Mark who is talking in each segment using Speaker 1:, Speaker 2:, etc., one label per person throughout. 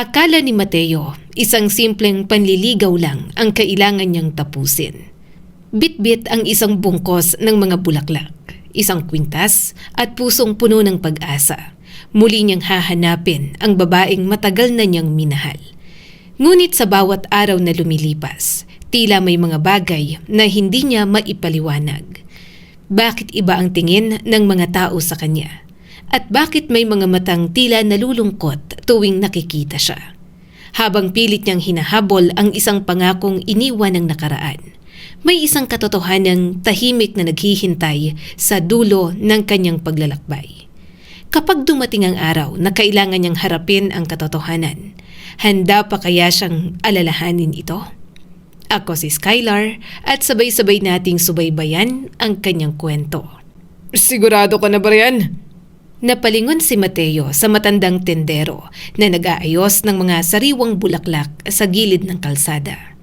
Speaker 1: Akala ni Mateo, isang simpleng panliligaw lang ang kailangan niyang tapusin. Bit-bit ang isang bungkos ng mga bulaklak, isang kwintas at pusong puno ng pag-asa. Muli niyang hahanapin ang babaeng matagal na niyang minahal. Ngunit sa bawat araw na lumilipas, tila may mga bagay na hindi niya maipaliwanag. Bakit iba ang tingin ng mga tao sa kanya? At bakit may mga matang tila nalulungkot tuwing nakikita siya? Habang pilit niyang hinahabol ang isang pangakong iniwan ng nakaraan, may isang katotohanang tahimik na naghihintay sa dulo ng kanyang paglalakbay. Kapag dumating ang araw na kailangan niyang harapin ang katotohanan, handa pa kaya siyang alalahanin ito? Ako si Skylar at sabay-sabay nating subaybayan ang kanyang kwento.
Speaker 2: Sigurado ka na ba yan?
Speaker 1: Napalingon si Mateo sa matandang tendero na nag-aayos ng mga sariwang bulaklak sa gilid ng kalsada.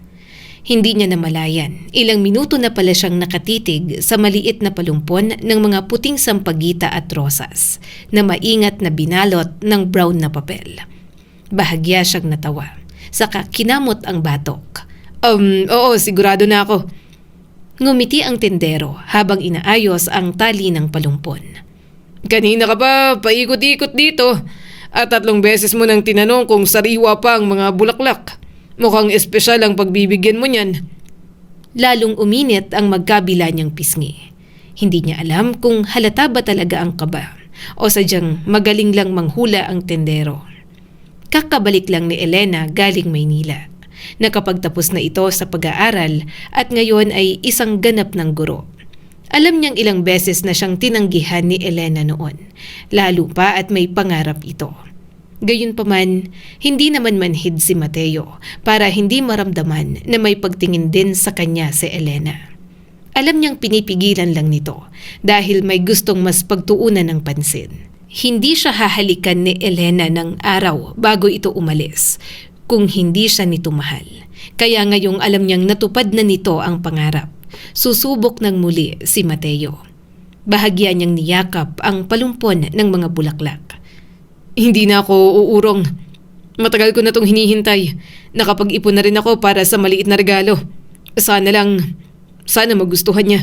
Speaker 1: Hindi niya namalayan, ilang minuto na pala siyang nakatitig sa maliit na palumpon ng mga puting sampagita at rosas na maingat na binalot ng brown na papel. Bahagya siyang natawa, saka kinamot ang batok.
Speaker 2: Oo, sigurado na ako.
Speaker 1: Ngumiti ang tendero habang inaayos ang tali ng palumpon.
Speaker 2: Kanina ka pa paikot-ikot dito at 3 beses mo nang tinanong kung sariwa pa ang mga bulaklak. Mukhang espesyal ang pagbibigyan mo niyan.
Speaker 1: Lalong uminit ang magkabila niyang pisngi. Hindi niya alam kung halata ba talaga ang kaba o sadyang magaling lang manghula ang tendero. Kakabalik lang ni Elena galing Maynila. Nakapagtapos na ito sa pag-aaral at ngayon ay isang ganap ng guro. Alam niyang ilang beses na siyang tinanggihan ni Elena noon, lalo pa at may pangarap ito. Gayunpaman, hindi naman manhid si Mateo para hindi maramdaman na may pagtingin din sa kanya si Elena. Alam niyang pinipigilan lang nito dahil may gustong mas pagtuunan ng pansin. Hindi siya hahalikan ni Elena ng araw bago ito umalis kung hindi siya nito mahal. Kaya ngayong alam niyang natupad na nito ang pangarap. Susubok ng muli si Mateo. Bahagya niyang niyakap ang palumpon ng mga bulaklak.
Speaker 2: Hindi na ako uurong. Matagal ko na tong hinihintay. Nakapag-ipon na rin ako para sa maliit na regalo. Sana magustuhan niya.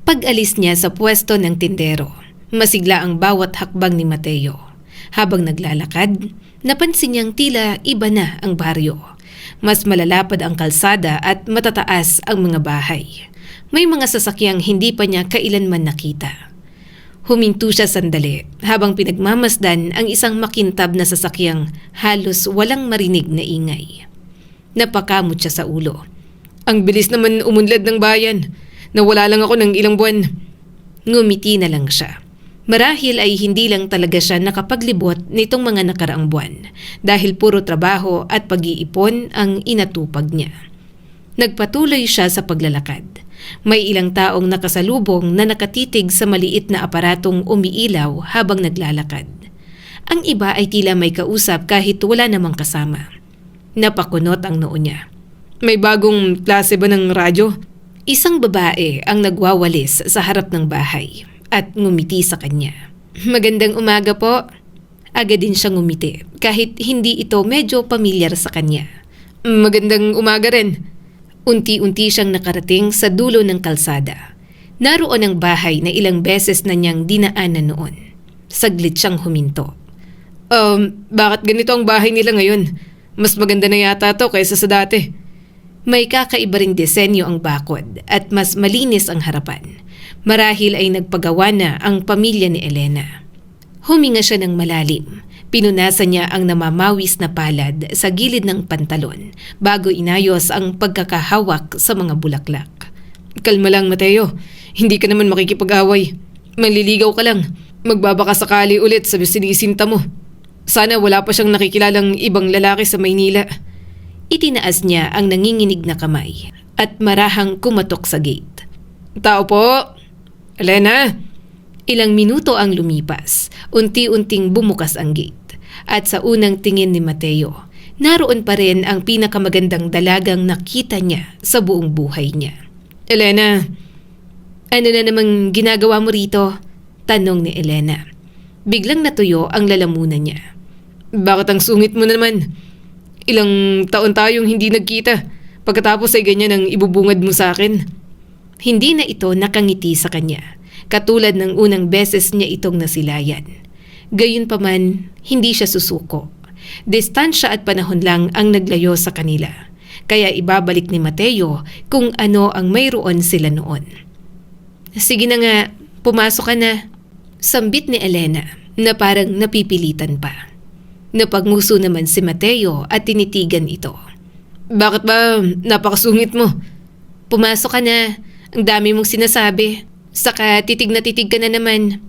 Speaker 1: Pag-alis niya sa pwesto ng tindero, masigla ang bawat hakbang ni Mateo. Habang naglalakad, napansin niyang tila iba na ang baryo. Mas malalapad ang kalsada at matataas ang mga bahay. May mga sasakyang hindi pa niya kailanman nakita. Huminto siya sandali habang pinagmamasdan ang isang makintab na sasakyang halos walang marinig na ingay. Napakamot siya sa ulo.
Speaker 2: Ang bilis naman umunlad ng bayan. Nawala lang ako ng ilang buwan.
Speaker 1: Ngumiti na lang siya. Marahil ay hindi lang talaga siya nakapaglibot nitong mga nakaraang buwan dahil puro trabaho at pag-iipon ang inatupag niya. Nagpatuloy siya sa paglalakad. May ilang taong nakasalubong na nakatitig sa maliit na aparatong umiilaw habang naglalakad. Ang iba ay tila may kausap kahit wala namang kasama. Napakunot ang noo niya.
Speaker 2: May bagong klase ba ng radyo?
Speaker 1: Isang babae ang nagwawalis sa harap ng bahay at ngumiti sa kanya. Magandang umaga po. Agad din siyang ngumiti kahit hindi ito medyo pamilyar sa kanya.
Speaker 2: Magandang umaga rin.
Speaker 1: Unti-unti siyang nakarating sa dulo ng kalsada. Naroon ang bahay na ilang beses na niyang dinaanan noon. Saglit siyang huminto.
Speaker 2: Bakit ganito ang bahay nila ngayon? Mas maganda na yata to kaysa sa dati.
Speaker 1: May kakaiba ring disenyo ang bakod at mas malinis ang harapan. Marahil ay nagpagawa na ang pamilya ni Elena. Huminga siya ng malalim. Pinunasan niya ang namamawis na palad sa gilid ng pantalon bago inayos ang pagkakahawak sa mga bulaklak.
Speaker 2: Kalma lang, Mateo. Hindi ka naman makikipag-away. Manliligaw ka lang. Magbabaka sakali ulit sa sinisinta mo. Sana wala pa siyang nakikilalang ibang lalaki sa Maynila.
Speaker 1: Itinaas niya ang nanginginig na kamay at marahang kumatok sa gate.
Speaker 2: Tao po! Elena!
Speaker 1: Ilang minuto ang lumipas. Unti-unting bumukas ang gate. At sa unang tingin ni Mateo, naroon pa rin ang pinakamagandang dalagang nakita niya sa buong buhay niya.
Speaker 2: Elena!
Speaker 1: Ano na namang ginagawa mo rito? Tanong ni Elena. Biglang natuyo ang lalamunan niya.
Speaker 2: Bakit ang sungit mo naman? Ilang taon tayong hindi nagkita. Pagkatapos ay ganyan ang ibubungad mo sa akin.
Speaker 1: Hindi na ito nakangiti sa kanya, katulad ng unang beses niya itong nasilayan. Gayunpaman, hindi siya susuko. Distansya at panahon lang ang naglayo sa kanila, kaya ibabalik ni Mateo kung ano ang mayroon sila noon. Sige na nga, pumasok ka na. Sambit ni Elena na parang napipilitan pa. Napanguso naman si Mateo at tinitigan ito.
Speaker 2: Bakit ba napakasungit mo?
Speaker 1: Pumasok ka na. Ang dami mong sinasabi. Saka titig na titig ka na naman.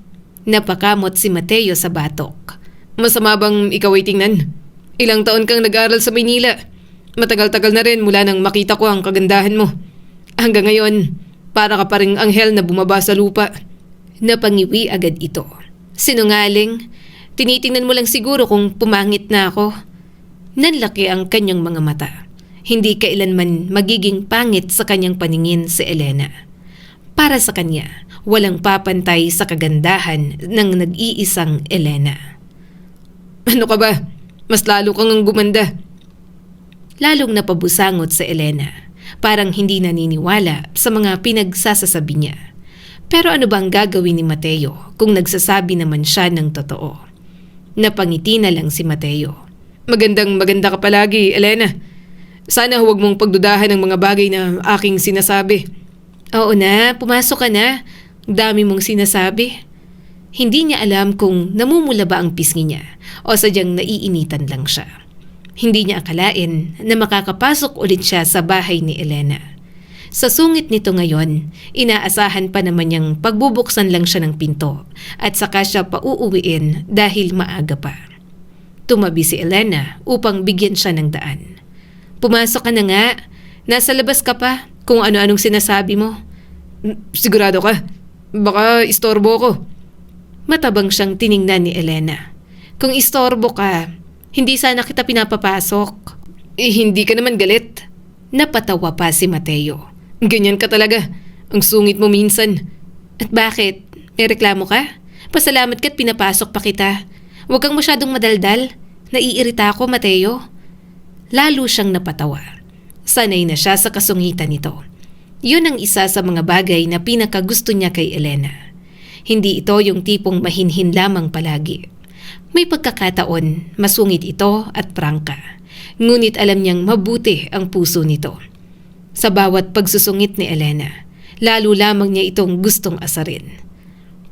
Speaker 1: Napakamot si Mateo sa batok.
Speaker 2: Masama bang ikaw ay tingnan? Ilang taon kang nag-aral sa Maynila. Matagal-tagal na rin mula nang makita ko ang kagandahan mo. Hanggang ngayon, para ka pa ring anghel na bumaba sa lupa.
Speaker 1: Napangiwi agad ito. Sinungaling, tinitingnan mo lang siguro kung pumangit na ako. Nanlaki ang kanyang mga mata. Hindi kailanman magiging pangit sa kanyang paningin si Elena. Para sa kanya, walang papantay sa kagandahan ng nag-iisang Elena.
Speaker 2: Ano ka ba? Mas lalo kang ang gumanda.
Speaker 1: Lalong napabusangot sa Elena. Parang hindi naniniwala sa mga pinagsasasabi niya. Pero ano bang gagawin ni Mateo kung nagsasabi naman siya ng totoo? Napangiti na lang si Mateo.
Speaker 2: Maganda ka palagi, Elena. Sana huwag mong pagdudahan ng mga bagay na aking sinasabi.
Speaker 1: Oo na, pumasok ka na. Dami mong sinasabi. Hindi niya alam kung namumula ba ang pisngi niya o sadyang naiinitan lang siya. Hindi niya akalain na makakapasok ulit siya sa bahay ni Elena. Sa sungit nito ngayon, inaasahan pa naman niyang pagbubuksan lang siya ng pinto at saka siya pauuwiin dahil maaga pa. Tumabi si Elena upang bigyan siya ng daan. Pumasok ka na nga. Nasa labas ka pa kung ano-anong sinasabi mo.
Speaker 2: Sigurado ka? Baka istorbo ko.
Speaker 1: Matabang siyang tiningnan ni Elena. Kung istorbo ka, hindi sana kita pinapapasok.
Speaker 2: Hindi ka naman galit.
Speaker 1: Napatawa pa si Mateo.
Speaker 2: Ganyan ka talaga. Ang sungit mo minsan.
Speaker 1: At bakit? May reklamo ka? Pasalamat ka't pinapasok pa kita. Huwag kang masyadong madaldal. Naiirita ako, Mateo. Lalo siyang napatawa. Sanay na siya sa kasungitan nito. Yun ang isa sa mga bagay na pinakagusto niya kay Elena. Hindi ito yung tipong mahinhin lamang palagi. May pagkakataon, masungit ito at prangka. Ngunit alam niyang mabuti ang puso nito. Sa bawat pagsusungit ni Elena, lalo lamang niya itong gustong asarin.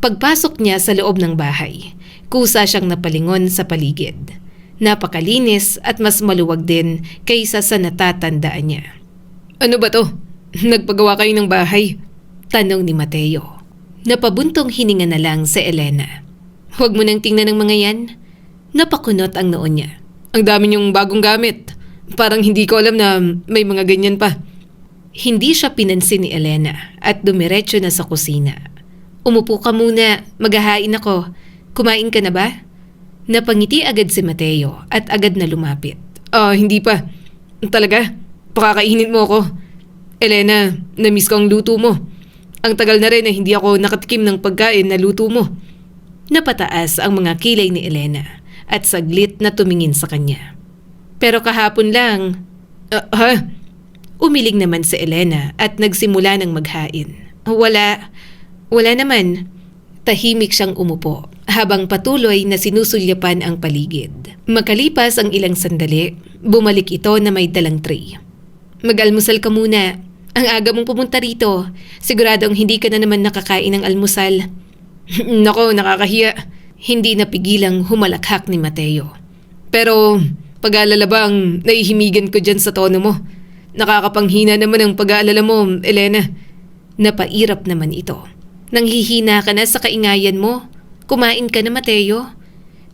Speaker 1: Pagpasok niya sa loob ng bahay, kusa siyang napalingon sa paligid. Napakalinis at mas maluwag din kaysa sa natatandaan niya.
Speaker 2: Ano ba to? Nagpagawa kayo ng bahay?
Speaker 1: Tanong ni Mateo. Napabuntong hininga na lang si Elena. Huwag mo nang tingnan ng mga yan. Napakunot ang noon niya.
Speaker 2: Ang dami niyong bagong gamit. Parang hindi ko alam na may mga ganyan pa.
Speaker 1: Hindi siya pinansin ni Elena at dumiretso na sa kusina. Umupo ka muna, maghahain ako. Kumain ka na ba? Napangiti agad si Mateo at agad na lumapit.
Speaker 2: Hindi pa. Talaga? Pakakainin mo ako. Elena, na-miss ko ang luto mo. Ang tagal na rin na hindi ako nakatikim ng pagkain na luto mo.
Speaker 1: Napataas ang mga kilay ni Elena at saglit na tumingin sa kanya. Pero kahapon lang. Umiling naman si Elena at nagsimula ng maghain. Wala naman. Tahimik siyang umupo habang patuloy na sinusulyapan ang paligid. Makalipas ang ilang sandali, bumalik ito na may dalang tray. Mag-almusal ka muna. Ang aga mong pumunta rito. Siguradong hindi ka na naman nakakain ng almusal.
Speaker 2: Nako, nakakahiya.
Speaker 1: Hindi napigilang humalakhak ni Mateo.
Speaker 2: Pero pag-aalala ba ang naihimigan ko dyan sa tono mo? Nakakapanghina naman ang pag-aalala mo, Elena.
Speaker 1: Napairap naman ito. Nanghihina ka na sa kaingayan mo. Kumain ka na, Mateo.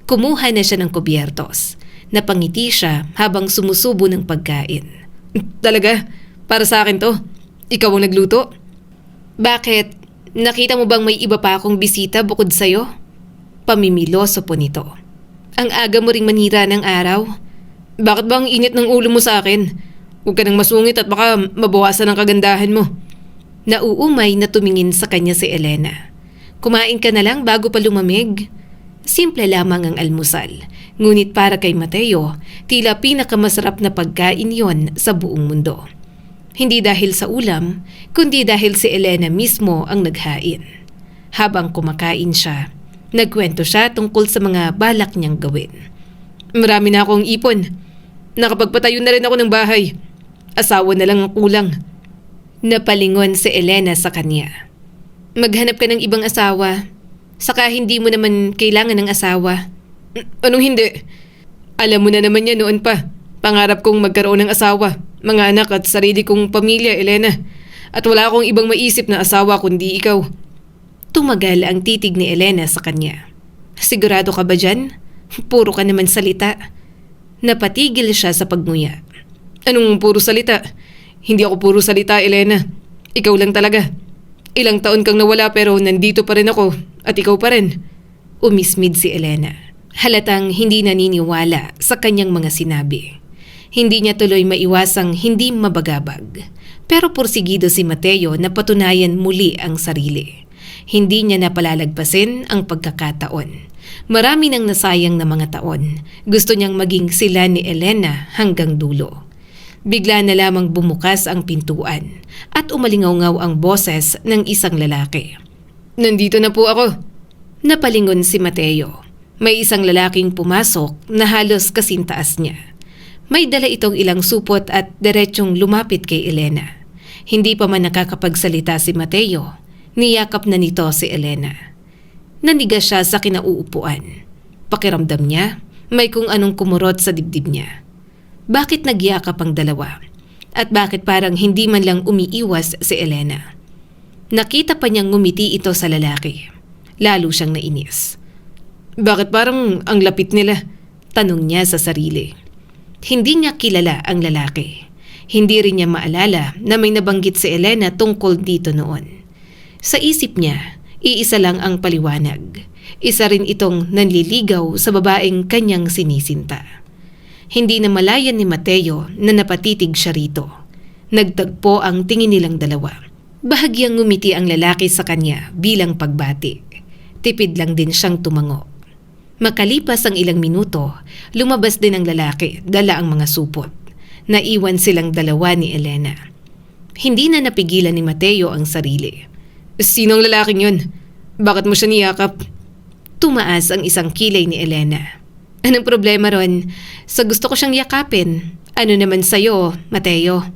Speaker 1: Kumuha na siya ng kubyertos. Napangiti siya habang sumusubo ng pagkain.
Speaker 2: Talaga? Para sa akin to? Ikaw ang nagluto?
Speaker 1: Bakit? Nakita mo bang may iba pa akong bisita bukod sa'yo? Pamimiloso po nito. Ang aga mo ring manira ng araw.
Speaker 2: Bakit ba ang init ng ulo mo sa akin? Huwag ka nang masungit at baka mabawasan ang kagandahan mo.
Speaker 1: Nauumay na tumingin sa kanya si Elena. Kumain ka na lang bago pa lumamig. Simple lamang ang almusal, Ngunit para kay Mateo, tila pinakamasarap na pagkain yon sa buong mundo. Hindi dahil sa ulam, kundi dahil si Elena mismo ang naghain. Habang kumakain siya, nagkwento siya tungkol sa mga balak niyang gawin.
Speaker 2: Marami na akong ipon. Nakapagpatayo na rin ako ng bahay. Asawa na lang ang kulang.
Speaker 1: Napalingon si Elena sa kanya.
Speaker 2: Maghanap ka ng ibang asawa. Saka hindi mo naman kailangan ng asawa. Anong hindi? Alam mo na naman yan noon pa. Pangarap kong magkaroon ng asawa, mga anak at sarili kong pamilya, Elena. At wala akong ibang maisip na asawa kundi ikaw.
Speaker 1: Tumagal ang titig ni Elena sa kanya. Sigurado ka ba dyan? Puro ka naman salita. Napatigil siya sa pagnguya.
Speaker 2: Anong puro salita? Hindi ako puro salita, Elena. Ikaw lang talaga. Ilang taon kang nawala pero nandito pa rin ako at ikaw pa rin.
Speaker 1: Umismid si Elena. Halatang hindi naniniwala sa kanyang mga sinabi. Hindi niya tuloy maiwasang hindi mabagabag. Pero porsigido si Mateo na patunayan muli ang sarili. Hindi niya napalalagpasin ang pagkakataon. Marami nang nasayang na mga taon. Gusto niyang maging sila ni Elena hanggang dulo. Bigla na lamang bumukas ang pintuan at umalingaw-ngaw ang boses ng isang lalaki.
Speaker 2: Nandito na po ako.
Speaker 1: Napalingon si Mateo. May isang lalaking pumasok na halos kasintaas niya. May dala itong ilang supot at diretsyong lumapit kay Elena. Hindi pa man nakakapagsalita si Mateo, niyakap na nito si Elena. Nanigas siya sa kinauupuan. Pakiramdam niya, may kung anong kumurot sa dibdib niya. Bakit nagyakap ang dalawa? At bakit parang hindi man lang umiiwas si Elena? Nakita pa niyang ngumiti ito sa lalaki. Lalo siyang nainis.
Speaker 2: Bakit parang ang lapit nila?
Speaker 1: Tanong niya sa sarili. Hindi niya kilala ang lalaki. Hindi rin niya maalala na may nabanggit si Elena tungkol dito noon. Sa isip niya, iisa lang ang paliwanag. Isa rin itong nanliligaw sa babaeng kanyang sinisinta. Hindi na malayan ni Mateo na napatitig siya rito. Nagtagpo ang tingin nilang dalawa. Bahagyang ngumiti ang lalaki sa kanya bilang pagbati. Tipid lang din siyang tumango. Makalipas ang ilang minuto, lumabas din ang lalaki, dala ang mga supot. Naiwan silang dalawa ni Elena. Hindi na napigilan ni Mateo ang sarili.
Speaker 2: Sino ang lalaking yun? Bakit mo siya niyakap?
Speaker 1: Tumaas ang isang kilay ni Elena. Anong problema ron? Sa gusto ko siyang yakapin. Ano naman sa'yo, Mateo?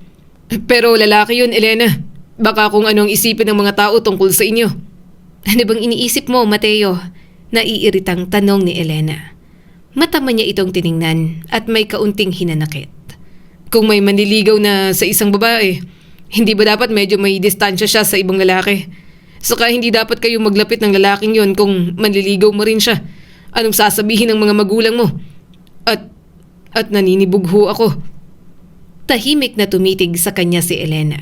Speaker 2: Pero lalaki yun, Elena. Baka kung anong isipin ng mga tao tungkol sa inyo.
Speaker 1: Ano bang iniisip mo, Mateo? Naiiritang tanong ni Elena. Matama niya itong tiningnan at may kaunting hinanakit.
Speaker 2: Kung may manliligaw na sa isang babae, hindi ba dapat medyo may distansya siya sa ibang lalaki? Saka hindi dapat kayo maglapit ng lalaking yon kung manliligaw mo rin siya. Anong sasabihin ng mga magulang mo? At naninibugho ako.
Speaker 1: Tahimik na tumitig sa kanya si Elena.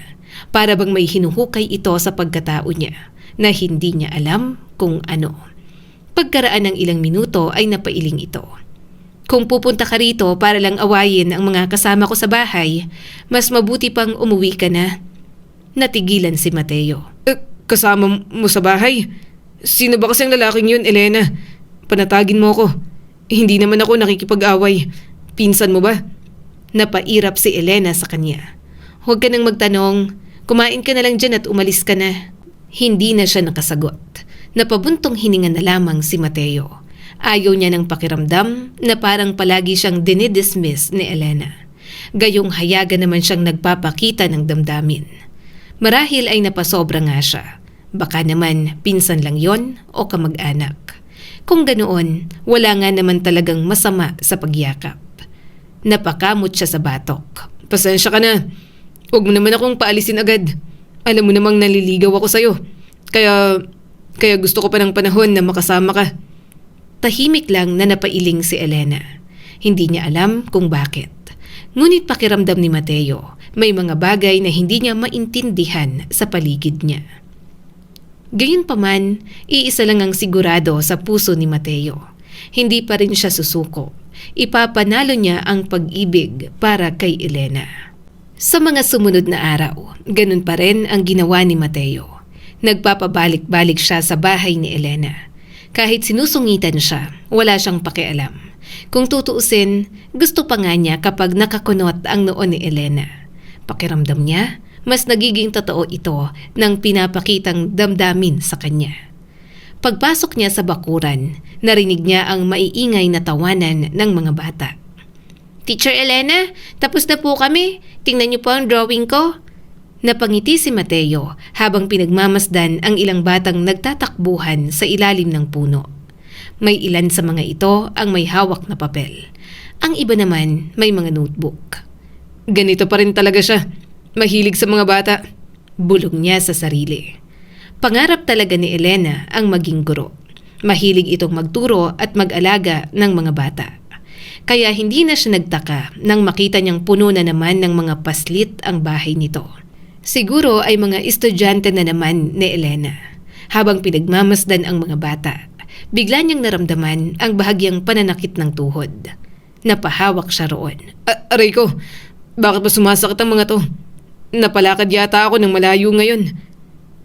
Speaker 1: Para bang may hinuhukay ito sa pagkatao niya na hindi niya alam kung ano. Pagkaraan ng ilang minuto ay napailing ito. Kung pupunta ka rito para lang awayin ang mga kasama ko sa bahay, mas mabuti pang umuwi ka na. Natigilan si Mateo.
Speaker 2: Kasama mo sa bahay? Sino ba kasing lalaking yun, Elena? Panatagin mo ko. Hindi naman ako nakikipag-away. Pinsan mo ba?
Speaker 1: Napairap si Elena sa kanya. Huwag ka nang magtanong. Kumain ka na lang dyan at umalis ka na. Hindi na siya nakasagot. Napabuntong hininga na lamang si Mateo. Ayaw niya ng pakiramdam na parang palagi siyang dinidismiss ni Elena. Gayong hayaga naman siyang nagpapakita ng damdamin. Marahil ay napasobra nga siya. Baka naman pinsan lang yon o kamag-anak. Kung ganoon, wala nga naman talagang masama sa pagyakap. Napakamot siya sa batok.
Speaker 2: Pasensya ka na. Huwag mo naman akong paalisin agad. Alam mo namang naliligaw ako sa'yo. Kaya gusto ko pa ng panahon na makasama ka.
Speaker 1: Tahimik lang na napailing si Elena. Hindi niya alam kung bakit. Ngunit pakiramdam ni Mateo, may mga bagay na hindi niya maintindihan sa paligid niya. Gayunpaman, iisa lang ang sigurado sa puso ni Mateo. Hindi pa rin siya susuko. Ipapanalo niya ang pag-ibig para kay Elena. Sa mga sumunod na araw, ganun pa rin ang ginawa ni Mateo. Nagpapabalik-balik siya sa bahay ni Elena. Kahit sinusungitan siya, wala siyang pakialam. Kung tutuusin, gusto pa nga niya kapag nakakunot ang noo ni Elena. Pakiramdam niya, mas nagiging totoo ito ng pinapakitang damdamin sa kanya. Pagpasok niya sa bakuran, narinig niya ang maiingay na tawanan ng mga bata. "Teacher Elena, tapos na po kami. Tingnan niyo po ang drawing ko." Napangiti si Mateo habang pinagmamasdan ang ilang batang nagtatakbuhan sa ilalim ng puno. May ilan sa mga ito ang may hawak na papel. Ang iba naman may mga notebook.
Speaker 2: Ganito pa rin talaga siya. Mahilig sa mga bata.
Speaker 1: Bulong niya sa sarili. Pangarap talaga ni Elena ang maging guro. Mahilig itong magturo at mag-alaga ng mga bata. Kaya hindi na siya nagtaka nang makita niyang puno na naman ng mga paslit ang bahay nito. Siguro ay mga estudyante na naman ni Elena. Habang pinagmamasdan ang mga bata, bigla niyang naramdaman ang bahagyang pananakit ng tuhod. Napahawak siya roon.
Speaker 2: Aray ko, bakit ba sumasakit ang mga to? Napalakad yata ako ng malayo ngayon.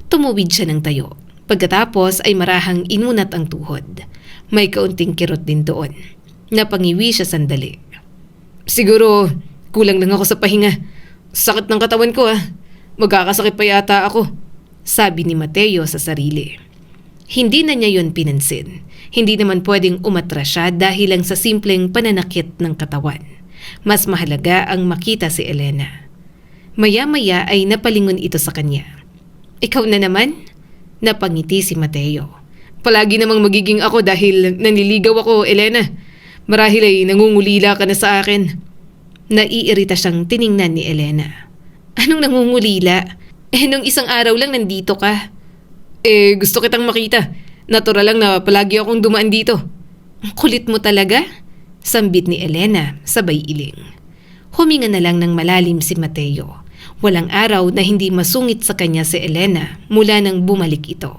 Speaker 1: Tumuwid siya ng tayo. Pagkatapos ay marahang inunat ang tuhod. May kaunting kirot din doon. Napangiwi siya sandali.
Speaker 2: Siguro, kulang lang ako sa pahinga. Sakit ng katawan ko Magkakasakit pa yata ako.
Speaker 1: Sabi ni Mateo sa sarili. Hindi na niya yon pinansin. Hindi naman pwedeng umatras siya dahil lang sa simpleng pananakit ng katawan. Mas mahalaga ang makita si Elena. Maya-maya ay napalingon ito sa kanya. "Ikaw na naman?" Napangiti si Mateo.
Speaker 2: Palagi namang magiging ako dahil nanliligaw ako, Elena. Marahil ay nangungulila ka na sa akin.
Speaker 1: Naiirita siyang tiningnan ni Elena. "Anong nangungulila? Nung isang araw lang nandito ka."
Speaker 2: Gusto kitang makita. Natural lang na palagi akong dumaan dito.
Speaker 1: "Ang kulit mo talaga?" Sambit ni Elena sabay iling. Huminga na lang ng malalim si Mateo. Walang araw na hindi masungit sa kanya si Elena mula nang bumalik ito.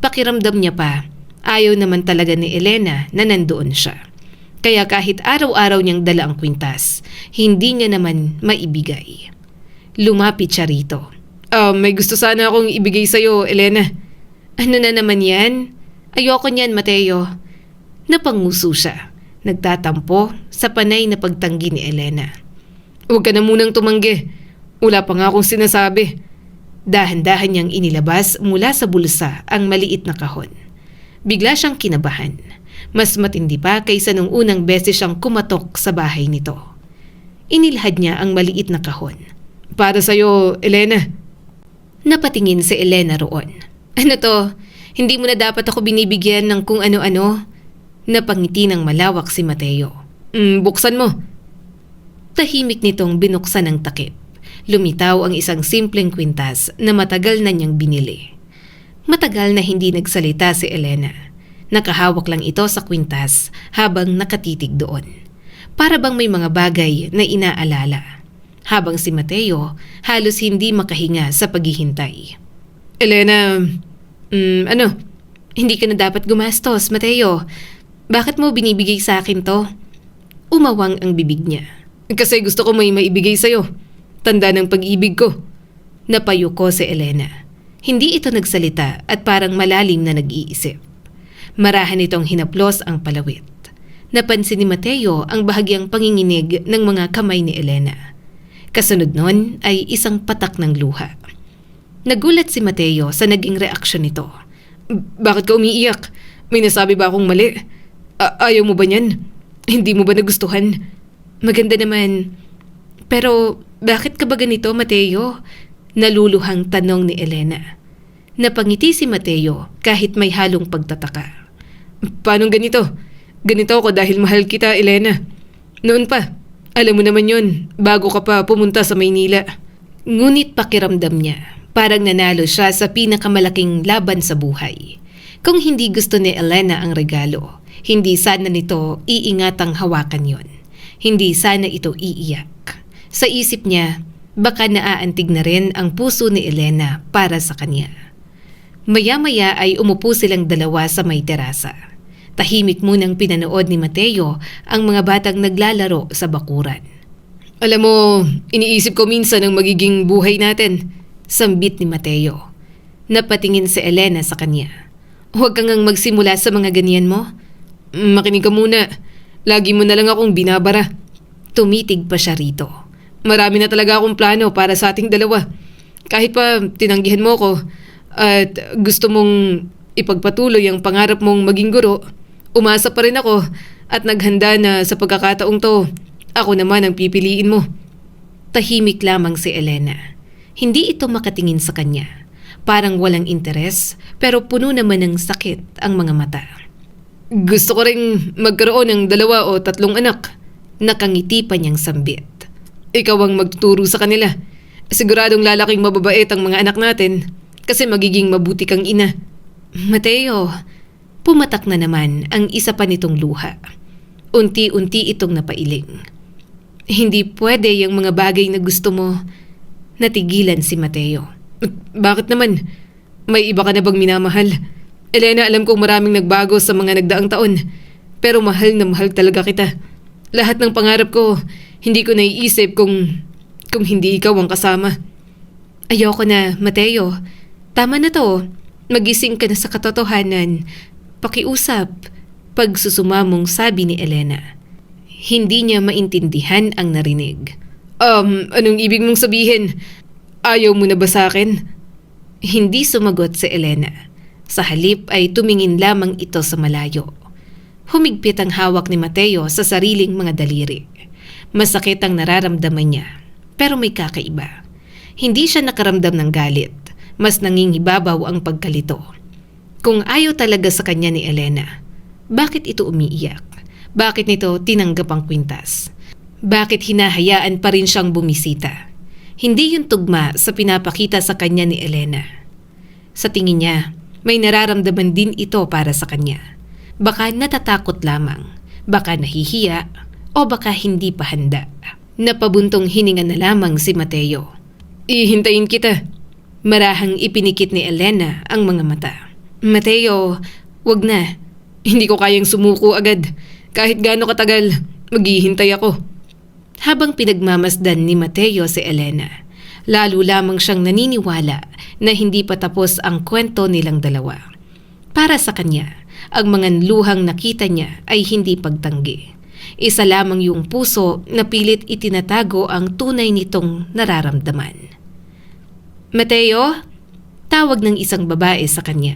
Speaker 1: Pakiramdam niya pa, ayaw naman talaga ni Elena na nandoon siya. Kaya kahit araw-araw niyang dala ang kwintas, hindi niya naman maibigay. Lumapit siya rito.
Speaker 2: May gusto sana akong ibigay sa'yo, Elena.
Speaker 1: "Ano na naman yan? Ayoko niyan, Mateo." Napanguso siya. Nagtatampo sa panay na pagtanggi ni Elena.
Speaker 2: Huwag ka na munang tumanggi. Wala pa nga akong sinasabi.
Speaker 1: Dahan-dahan niyang inilabas mula sa bulsa ang maliit na kahon. Bigla siyang kinabahan. Mas matindi pa kaysa nung unang beses siyang kumatok sa bahay nito. Inilhad niya ang maliit na kahon.
Speaker 2: Para sa'yo, Elena.
Speaker 1: Napatingin si Elena roon. "Ano to? Hindi mo na dapat ako binibigyan ng kung ano-ano?" Napangiti ng malawak si Mateo.
Speaker 2: Buksan mo."
Speaker 1: Tahimik nitong binuksan ng takip. Lumitaw ang isang simpleng kwintas na matagal na niyang binili. Matagal na hindi nagsalita si Elena. Nakahawak lang ito sa kwintas habang nakatitig doon. Para bang may mga bagay na inaalala. Habang si Mateo halos hindi makahinga sa paghihintay.
Speaker 2: Elena, ano?
Speaker 1: "Hindi ka na dapat gumastos, Mateo. Bakit mo binibigay sa akin to?" Umawang ang bibig niya.
Speaker 2: Kasi gusto ko may maibigay sa'yo. Tanda ng pag-ibig ko.
Speaker 1: Napayuko si Elena. Hindi ito nagsalita at parang malalim na nag-iisip. Marahan itong hinaplos ang palawit. Napansin ni Mateo ang bahagyang panginginig ng mga kamay ni Elena. Kasunod nun ay isang patak ng luha. Nagulat si Mateo sa naging reaksyon nito.
Speaker 2: Bakit ka umiiyak? May nasabi ba akong mali? Ayaw mo ba niyan? Hindi mo ba nagustuhan?
Speaker 1: Maganda naman. Pero bakit ka ba ganito, Mateo? Naluluhang tanong ni Elena. Napangiti si Mateo kahit may halong pagtataka.
Speaker 2: Paano ganito? Ganito ako dahil mahal kita, Elena. Noon pa, alam mo naman yon, bago ka pa pumunta sa Maynila.
Speaker 1: Ngunit pakiramdam niya, parang nanalo siya sa pinakamalaking laban sa buhay. Kung hindi gusto ni Elena ang regalo, hindi sana nito iingatang hawakan yon. Hindi sana ito iiyak. Sa isip niya, baka naaantig na rin ang puso ni Elena para sa kanya. Maya-maya ay umupo silang dalawa sa may terasa. Tahimik munang pinanood ni Mateo ang mga batang naglalaro sa bakuran.
Speaker 2: Alam mo, iniisip ko minsan ang magiging buhay natin.
Speaker 1: Sambit ni Mateo. Napatingin si Elena sa kanya. Huwag kang magsimula sa mga ganyan mo.
Speaker 2: Makinig ka muna. Lagi mo na lang akong binabara.
Speaker 1: Tumitig pa siya rito.
Speaker 2: Marami na talaga akong plano para sa ating dalawa. Kahit pa tinanggihan mo ko at gusto mong ipagpatuloy ang pangarap mong maging guro, umasa pa rin ako at naghanda na sa pagkakataong to. Ako naman ang pipiliin mo.
Speaker 1: Tahimik lamang si Elena. Hindi ito makatingin sa kanya. Parang walang interes pero puno naman ng sakit ang mga mata.
Speaker 2: Gusto ko ring magkaroon ng 2 o 3 anak.
Speaker 1: Nakangiti pa niyang sambit.
Speaker 2: Ikaw ang magtuturo sa kanila. Siguradong lalaking mababait ang mga anak natin kasi magiging mabuti kang ina.
Speaker 1: Mateo, pumatak na naman ang isa pa nitong luha. Unti-unti itong napailing. Hindi pwede yung mga bagay na gusto mo. Natigilan si Mateo.
Speaker 2: Bakit naman? May iba ka na bang minamahal? Elena, alam kong maraming nagbago sa mga nagdaang taon. Pero mahal na mahal talaga kita. Lahat ng pangarap ko, hindi ko naiisip kung hindi ikaw ang kasama.
Speaker 1: Ayoko na, Mateo. Tama na to. Magising ka na sa katotohanan. Pakiusap. Pagsusumamong sabi ni Elena. Hindi niya maintindihan ang narinig.
Speaker 2: Anong ibig mong sabihin? Ayaw mo na ba sa akin?
Speaker 1: Hindi sumagot si Elena. Sa halip ay tumingin lamang ito sa malayo. Humigpit ang hawak ni Mateo sa sariling mga daliri. Masakit ang nararamdaman niya, pero may kakaiba. Hindi siya nakaramdam ng galit, mas nangingibabaw ang pagkalito. Kung ayaw talaga sa kanya ni Elena, bakit ito umiiyak? Bakit nito tinanggap ang kwintas? Bakit hinahayaan pa rin siyang bumisita? Hindi yun tugma sa pinapakita sa kanya ni Elena. Sa tingin niya, may nararamdaman din ito para sa kanya. Baka natatakot lamang, baka nahihiya, o baka hindi pa handa. Napabuntong hininga na lamang si Mateo.
Speaker 2: Ihintayin kita.
Speaker 1: Marahang ipinikit ni Elena ang mga mata. Mateo, wag na.
Speaker 2: Hindi ko kayang sumuko agad. Kahit gaano katagal, maghihintay ako.
Speaker 1: Habang pinagmamasdan ni Mateo si Elena, lalo lamang siyang naniniwala na hindi pa tapos ang kwento nilang dalawa. Para sa kanya, ang mga luhang nakita niya ay hindi pagtanggi. Isa lamang yung puso na pilit itinatago ang tunay nitong nararamdaman. Mateo, tawag ng isang babae sa kanya.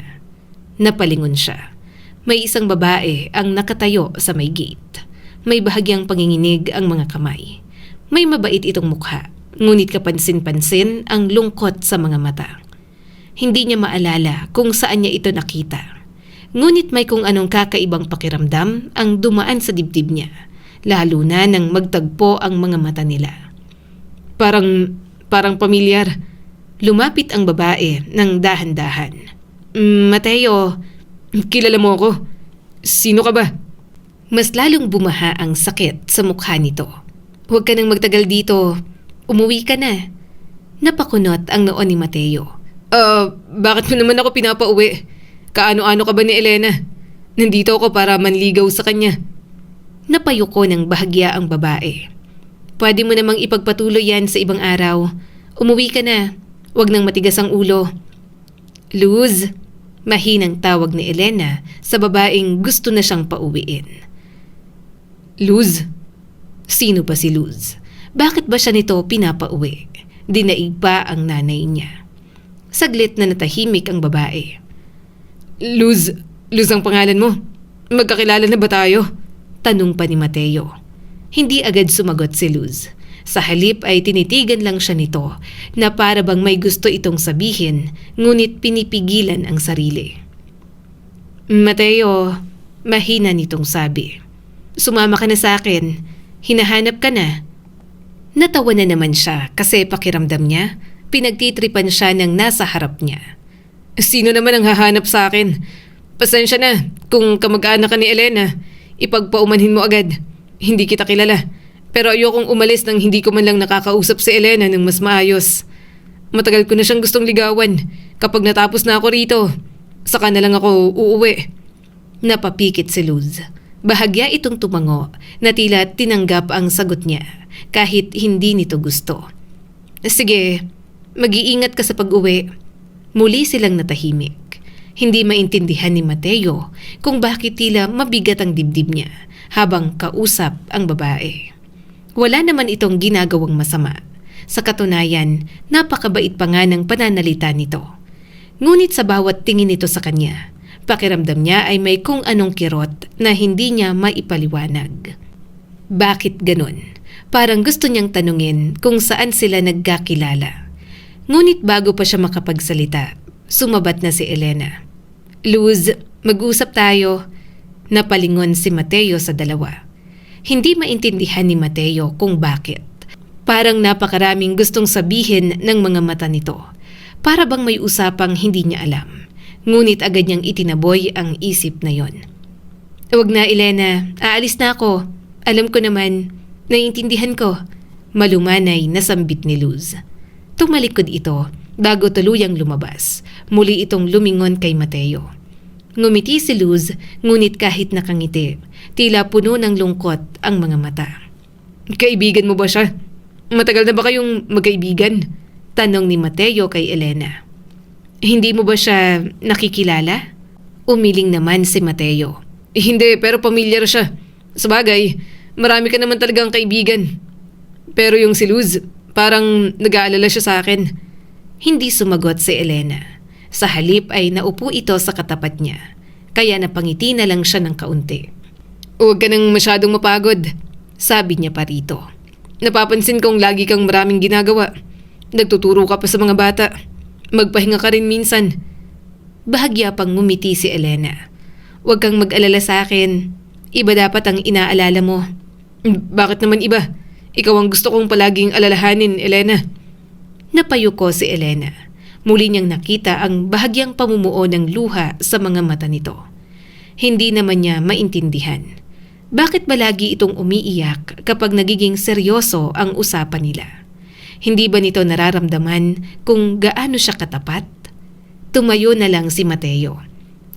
Speaker 1: Napalingon siya. May isang babae ang nakatayo sa may gate. May bahagyang panginginig ang mga kamay. May mabait itong mukha, ngunit kapansin-pansin ang lungkot sa mga mata. Hindi niya maalala kung saan niya ito nakita. Ngunit may kung anong kakaibang pakiramdam ang dumaan sa dibdib niya, lalo na nang magtagpo ang mga mata nila.
Speaker 2: Parang pamilyar.
Speaker 1: Lumapit ang babae ng dahan-dahan. Mateo,
Speaker 2: kilala mo ako? Sino ka ba?
Speaker 1: Mas lalong bumaha ang sakit sa mukha nito. Huwag ka nang magtagal dito. Umuwi ka na. Napakunot ang noon ni Mateo.
Speaker 2: Bakit mo naman ako pinapauwi? Kaano-ano ka ba ni Elena? Nandito ako para manligaw sa kanya.
Speaker 1: Napayuko ng bahagya ang babae. Pwede mo namang ipagpatuloy yan sa ibang araw. Umuwi ka na. Huwag nang matigas ang ulo. Luz, mahinang tawag ni Elena sa babaeng gusto na siyang pauwiin.
Speaker 2: Luz?
Speaker 1: Sino ba si Luz? Bakit ba siya nito pinapauwi? Dinaig pa ang nanay niya. Saglit na natahimik ang babae.
Speaker 2: Luz ang pangalan mo? Magkakilala na ba tayo?
Speaker 1: Tanong pa ni Mateo. Hindi agad sumagot si Luz. Sa halip ay tinitigan lang siya nito na para bang may gusto itong sabihin, ngunit pinipigilan ang sarili. Mateo, mahina nitong sabi. Sumama ka na sa akin. Hinahanap ka na. Natawa na naman siya kasi pakiramdam niya, pinagtitripan siya ng nasa harap niya.
Speaker 2: Sino naman ang hahanap sa akin? Pasensya na kung kamag-anak ka ni Elena. Ipagpaumanhin mo agad. Hindi kita kilala. Pero ayokong umalis nang hindi ko man lang nakakausap si Elena ng mas maayos. Matagal ko na siyang gustong ligawan. Kapag natapos na ako rito, saka na lang ako uuwi.
Speaker 1: Napapikit si Luz. Bahagya itong tumango na tila tinanggap ang sagot niya kahit hindi nito gusto. Sige, mag-iingat ka sa pag-uwi. Muli silang natahimik. Hindi maintindihan ni Mateo kung bakit tila mabigat ang dibdib niya habang kausap ang babae. Wala naman itong ginagawang masama. Sa katunayan, napakabait pa nga ng pananalita nito. Ngunit sa bawat tingin nito sa kanya, pakiramdam niya ay may kung anong kirot na hindi niya maipaliwanag. Bakit ganun? Parang gusto niyang tanungin kung saan sila nagkakilala. Ngunit bago pa siya makapagsalita, sumabat na si Elena. Luz, mag-usap tayo. Napalingon si Mateo sa dalawa. Hindi maintindihan ni Mateo kung bakit. Parang napakaraming gustong sabihin ng mga mata nito. Para bang may usapang hindi niya alam. Ngunit agad niyang itinaboy ang isip na yon. Huwag na, Elena. Aalis na ako. Alam ko naman. Naiintindihan ko. Malumanay na sambit ni Luz. Tumalikod ito bago tuluyang lumabas. Muli itong lumingon kay Mateo. Ngumiti si Luz, ngunit kahit nakangiti, tila puno ng lungkot ang mga mata. Kaibigan mo ba siya? Matagal na ba kayong magkaibigan? Tanong ni Mateo kay Elena. Hindi mo ba siya nakikilala? Umiling naman si Mateo. Hindi, pero pamilyar siya. Sabagay, marami ka naman talagang kaibigan. Pero yung si Luz, parang nag-aalala siya sa akin. Hindi sumagot si Elena. Sa halip ay naupo ito sa katapat niya. Kaya napangiti na lang siya ng kaunti. Huwag ka nang masyadong mapagod, sabi niya pa rito. Napapansin kong lagi kang maraming ginagawa. Nagtuturo ka pa sa mga bata. Magpahinga ka rin minsan. Bahagya pang ngumiti si Elena. Huwag kang mag-alala sa akin. Iba dapat ang inaalala mo. Bakit naman iba? Ikaw ang gusto kong palaging alalahanin, Elena. Napayuko si Elena. Muli niyang nakita ang bahagyang pamumuo ng luha sa mga mata nito. Hindi naman niya maintindihan. Bakit ba lagi itong umiiyak kapag nagiging seryoso ang usapan nila? Hindi ba nito nararamdaman kung gaano siya katapat? Tumayo na lang si Mateo.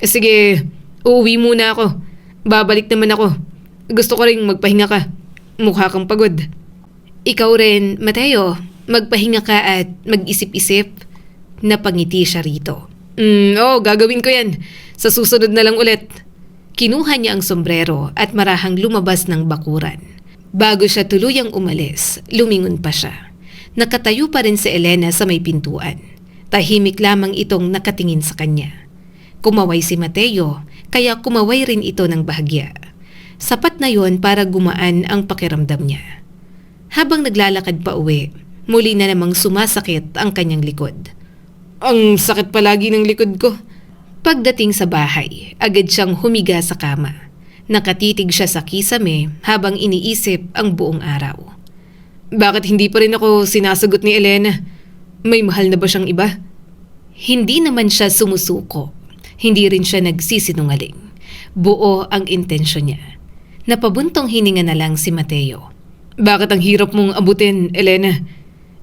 Speaker 1: Sige, uuwi muna ako. Babalik naman ako. Gusto ko ring magpahinga ka. Mukha kang pagod. Ikaw rin, Mateo. Magpahinga ka at mag-isip-isip. Napangiti siya rito. Oo, gagawin ko yan. Sa susunod na lang ulit. Kinuha niya ang sombrero at marahang lumabas ng bakuran. Bago siya tuluyang umalis, lumingon pa siya. Nakatayo pa rin si Elena sa may pintuan. Tahimik lamang itong nakatingin sa kanya. Kumaway si Mateo, kaya kumaway rin ito ng bahagya. Sapat na yon para gumaan ang pakiramdam niya. Habang naglalakad pa uwi, muli na namang sumasakit ang kanyang likod. Ang sakit palagi ng likod ko. Pagdating sa bahay, agad siyang humiga sa kama. Nakatitig siya sa kisame habang iniisip ang buong araw. Bakit hindi pa rin ako sinasagot ni Elena? May mahal na ba siyang iba? Hindi naman siya sumusuko. Hindi rin siya nagsisinungaling. Buo ang intensyon niya. Napabuntong hininga na lang si Mateo. Bakit ang hirap mong abutin, Elena?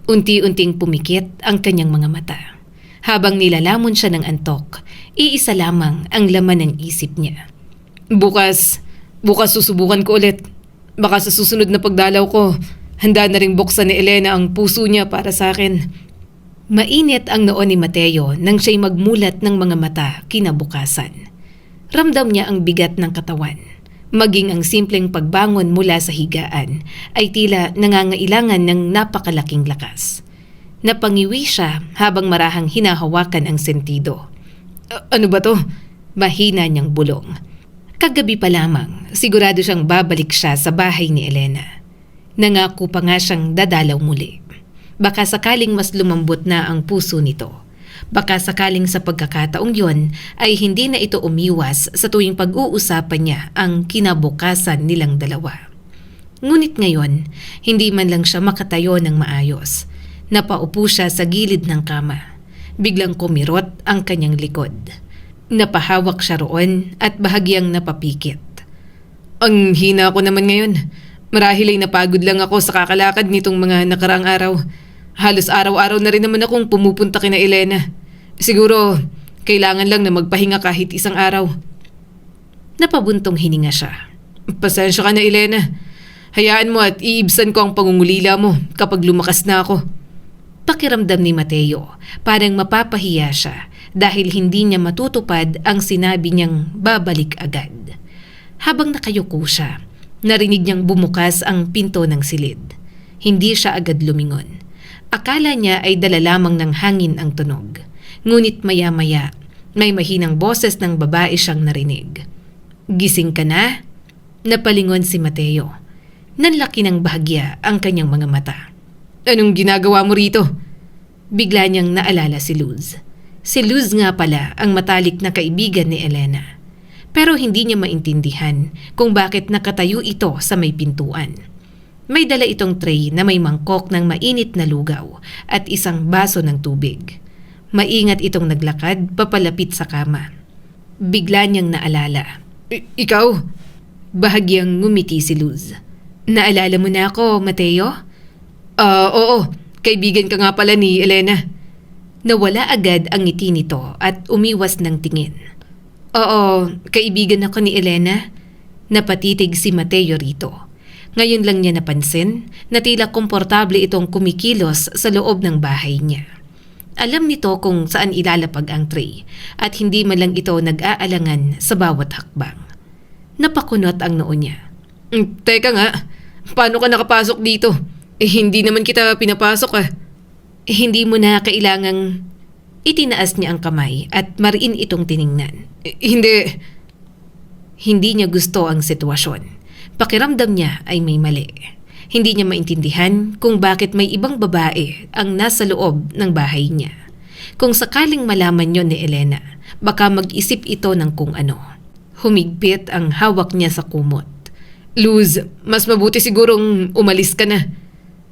Speaker 1: Unti-unting pumikit ang kanyang mga mata. Habang nilalamon siya ng antok, iisa lamang ang laman ng isip niya. Bukas susubukan ko ulit. Baka sa susunod na pagdalaw ko, handa na ring buksan ni Elena ang puso niya para sa akin. Mainit ang noo ni Mateo nang siya'y magmulat ng mga mata kinabukasan. Ramdam niya ang bigat ng katawan. Maging ang simpleng pagbangon mula sa higaan ay tila nangangailangan ng napakalaking lakas. Napangiwi siya habang marahang hinahawakan ang sentido. Ano ba to? Mahina niyang bulong. Kagabi pa lamang, sigurado siyang babalik siya sa bahay ni Elena. Nangako pa nga siyang dadalaw muli. Baka sakaling mas lumambot na ang puso nito. Baka sakaling sa pagkakataong yon ay hindi na ito umiwas sa tuwing pag-uusapan niya ang kinabukasan nilang dalawa. Ngunit ngayon, hindi man lang siya makatayo ng maayos. Napaupo siya sa gilid ng kama. Biglang kumirot ang kanyang likod. Napahawak siya roon at bahagyang napapikit. Ang hina ko naman ngayon. Marahil ay napagod lang ako sa kakalakad nitong mga nakaraang araw. Halos araw-araw na rin naman akong pumupunta kina Elena. Siguro, kailangan lang na magpahinga kahit isang araw. Napabuntong hininga siya. Pasensya ka na, Elena. Hayaan mo at iibsan ko ang pangungulila mo kapag lumakas na ako. Pakiramdam ni Mateo, parang mapapahiya siya dahil hindi niya matutupad ang sinabi niyang babalik agad. Habang nakayuko siya, Narinig niyang bumukas ang pinto ng silid. Hindi siya agad lumingon. Akala niya ay dala lamang ng hangin ang tunog. Ngunit maya-maya, may mahinang boses ng babae siyang narinig. "Gising ka na?" Napalingon si Mateo. Nanlaki ng bahagya ang kanyang mga mata.
Speaker 2: Anong ginagawa mo rito?
Speaker 1: Bigla niyang naalala si Luz. Si Luz nga pala ang matalik na kaibigan ni Elena. Pero hindi niya maintindihan kung bakit nakatayo ito sa may pintuan. May dala itong tray na may mangkok ng mainit na lugaw at isang baso ng tubig. Maingat itong naglakad papalapit sa kama. Bigla niyang naalala.
Speaker 2: Ikaw?
Speaker 1: Bahagyang ngumiti si Luz. "Naalala mo na ako, Mateo?"
Speaker 2: Oo. Kaibigan ka nga pala ni Elena."
Speaker 1: Nawala agad ang ngiti nito at umiwas ng tingin. "Oo, kaibigan ako ni Elena." Napatitig si Mateo rito. Ngayon lang niya napansin na tila komportable itong kumikilos sa loob ng bahay niya. Alam nito kung saan ilalapag ang tray at hindi man lang ito nag-aalangan sa bawat hakbang. Napakunot ang noo niya.
Speaker 2: Teka nga, paano ka nakapasok dito? Hindi naman kita pinapasok
Speaker 1: Hindi mo na kailangang... Itinaas niya ang kamay at mariin itong tiningnan.
Speaker 2: Hindi.
Speaker 1: Hindi niya gusto ang sitwasyon. Pakiramdam niya ay may mali. Hindi niya maintindihan kung bakit may ibang babae ang nasa loob ng bahay niya. Kung sakaling malaman yon ni Elena, baka mag-isip ito ng kung ano. Humigpit ang hawak niya sa kumot.
Speaker 2: Luz, mas mabuti sigurong umalis ka na.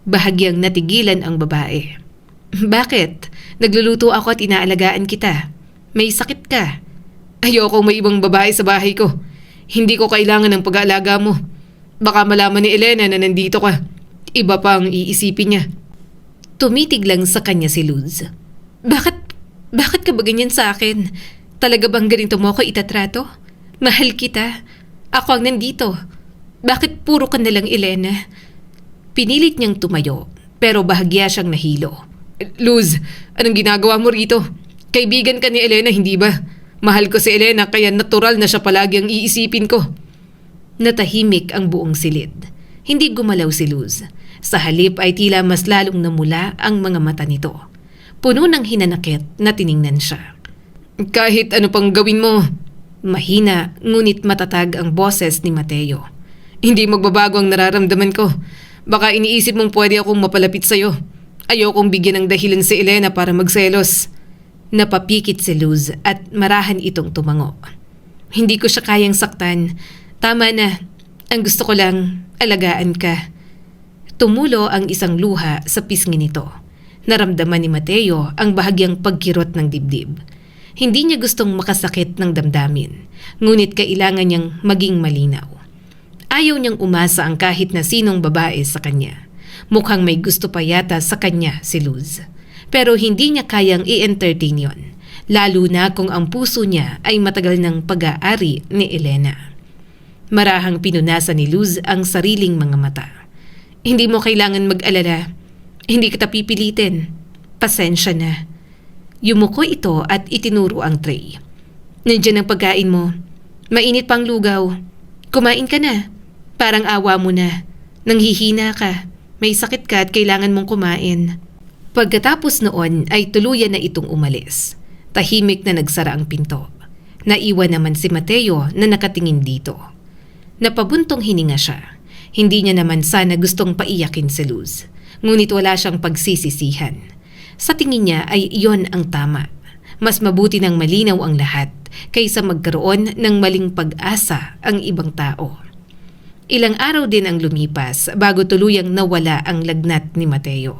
Speaker 1: Bahagyang natigilan ang babae. "Bakit? Nagluluto ako at inaalagaan kita. May sakit ka."
Speaker 2: Ayokong may ibang babae sa bahay ko. Hindi ko kailangan ng pag-aalaga mo. Baka malaman ni Elena na nandito ka. Iba pa ang iisipin niya.
Speaker 1: Tumitig lang sa kanya si Luz. Bakit ka ba ganyan sa akin? Talaga bang ganito mo ako itatrato? Mahal kita. Ako ang nandito. Bakit puro ka nalang Elena?" Pinilit niyang tumayo, pero bahagya siyang nahilo.
Speaker 2: Luz, anong ginagawa mo rito? Kaibigan ka ni Elena, hindi ba? Mahal ko si Elena kaya natural na siya palagi ang iisipin ko.
Speaker 1: Natahimik ang buong silid. Hindi gumalaw si Luz. Sa halip ay tila mas lalong namula ang mga mata nito. Puno ng hinanakit na tiningnan siya.
Speaker 2: "Kahit ano pang gawin mo."
Speaker 1: Mahina ngunit matatag ang boses ni Mateo.
Speaker 2: "Hindi magbabago ang nararamdaman ko. Baka iniisip mong pwede akong mapalapit sa'yo. Ayokong bigyan ng dahilan si Elena para magselos."
Speaker 1: Napapikit si Luz at marahan itong tumango. "Hindi ko siya kayang saktan. Tama na. Ang gusto ko lang, alagaan ka." Tumulo ang isang luha sa pisngi nito. Naramdaman ni Mateo ang bahagyang pagkirot ng dibdib. Hindi niya gustong makasakit ng damdamin, ngunit kailangan niyang maging malinaw. Ayaw niyang umasa ang kahit na sinong babae sa kanya. Mukhang may gusto pa yata sa kanya si Luz. Pero hindi niya kayang i-entertain yon, lalo na kung ang puso niya ay matagal ng pag-aari ni Elena. Marahang pinunasan ni Luz ang sariling mga mata. "Hindi mo kailangan mag-alala. Hindi kita pipilitin. Pasensya na." Yumuko ito at itinuro ang tray. "Nandiyan ang pagkain mo. Mainit pang lugaw. Kumain ka na. Parang awa mo na. Nanghihina ka. May sakit ka at kailangan mong kumain." Pagkatapos noon ay tuluyan na itong umalis. Tahimik na nagsara ang pinto. Naiwan naman si Mateo na nakatingin dito. Napabuntong hininga siya. Hindi niya naman sana gustong paiyakin si Luz. Ngunit wala siyang pagsisisihan. Sa tingin niya ay iyon ang tama. Mas mabuti ng malinaw ang lahat kaysa magkaroon ng maling pag-asa ang ibang tao. Ilang araw din ang lumipas bago tuluyang nawala ang lagnat ni Mateo.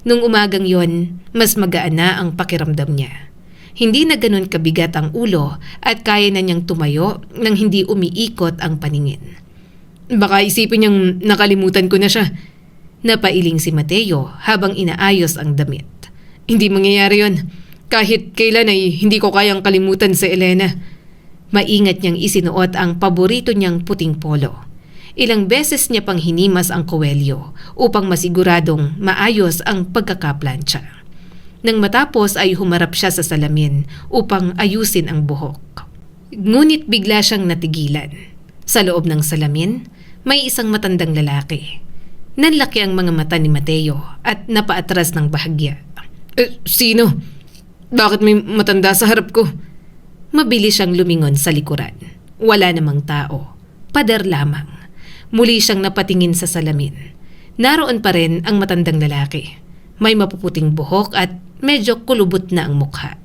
Speaker 1: Nung umagang yon, mas magaan na ang pakiramdam niya. Hindi na ganun kabigat ang ulo at kaya na niyang tumayo nang hindi umiikot ang paningin.
Speaker 2: Baka isipin niyang nakalimutan ko na siya.
Speaker 1: Napailing si Mateo habang inaayos ang damit.
Speaker 2: Hindi mangyayari yon. Kahit kailan ay hindi ko kayang kalimutan si Elena.
Speaker 1: Maingat niyang isinuot ang paborito niyang puting polo. Ilang beses niya pang hinimas ang kowelyo upang masiguradong maayos ang pagkakaplantsa. Nang matapos ay humarap siya sa salamin upang ayusin ang buhok. Ngunit bigla siyang natigilan. Sa loob ng salamin, May isang matandang lalaki. Nanlaki ang mga mata ni Mateo at napaatras ng bahagya.
Speaker 2: Sino? Bakit may matanda sa harap ko?
Speaker 1: Mabilis siyang lumingon sa likuran. Wala namang tao. Pader lamang. Muli siyang napatingin sa salamin. Naroon pa rin ang matandang lalaki. May mapuputing buhok at medyo kulubot na ang mukha.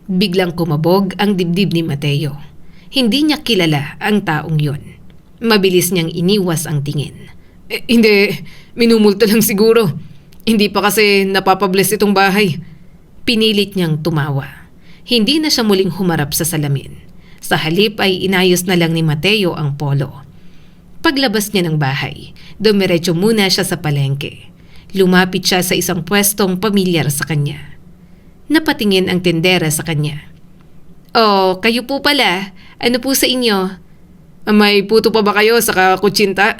Speaker 1: Biglang kumabog ang dibdib ni Mateo. Hindi niya kilala ang taong yon. Mabilis niyang iniwas ang tingin.
Speaker 2: Hindi, minumulta lang siguro. Hindi pa kasi napapabless itong bahay.
Speaker 1: Pinilit niyang tumawa. Hindi na siya muling humarap sa salamin. Sa halip ay inayos na lang ni Mateo ang polo. Paglabas niya ng bahay, dumiretso muna siya sa palengke. Lumapit siya sa isang pwestong pamilyar sa kanya. Napatingin ang tindera sa kanya. "Oh, kayo po pala. Ano po sa inyo?"
Speaker 2: May puto pa ba kayo sa kutsinta?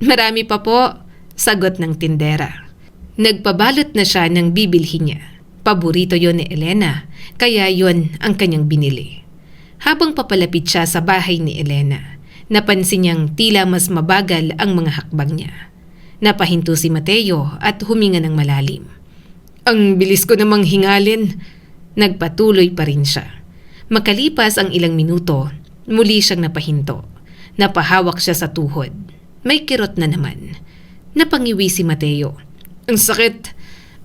Speaker 1: "Marami pa po," sagot ng tindera. Nagpabalot na siya ng bibilhin niya. Paborito yon ni Elena, kaya yon ang kanyang binili. Habang papalapit siya sa bahay ni Elena, napansin niyang tila mas mabagal ang mga hakbang niya. Napahinto si Mateo at huminga ng malalim.
Speaker 2: Ang bilis ko namang hingalin.
Speaker 1: Nagpatuloy pa rin siya. Makalipas ang ilang minuto, muli siyang napahinto. Napahawak siya sa tuhod. May kirot na naman. Napangiwi si Mateo.
Speaker 2: Ang sakit.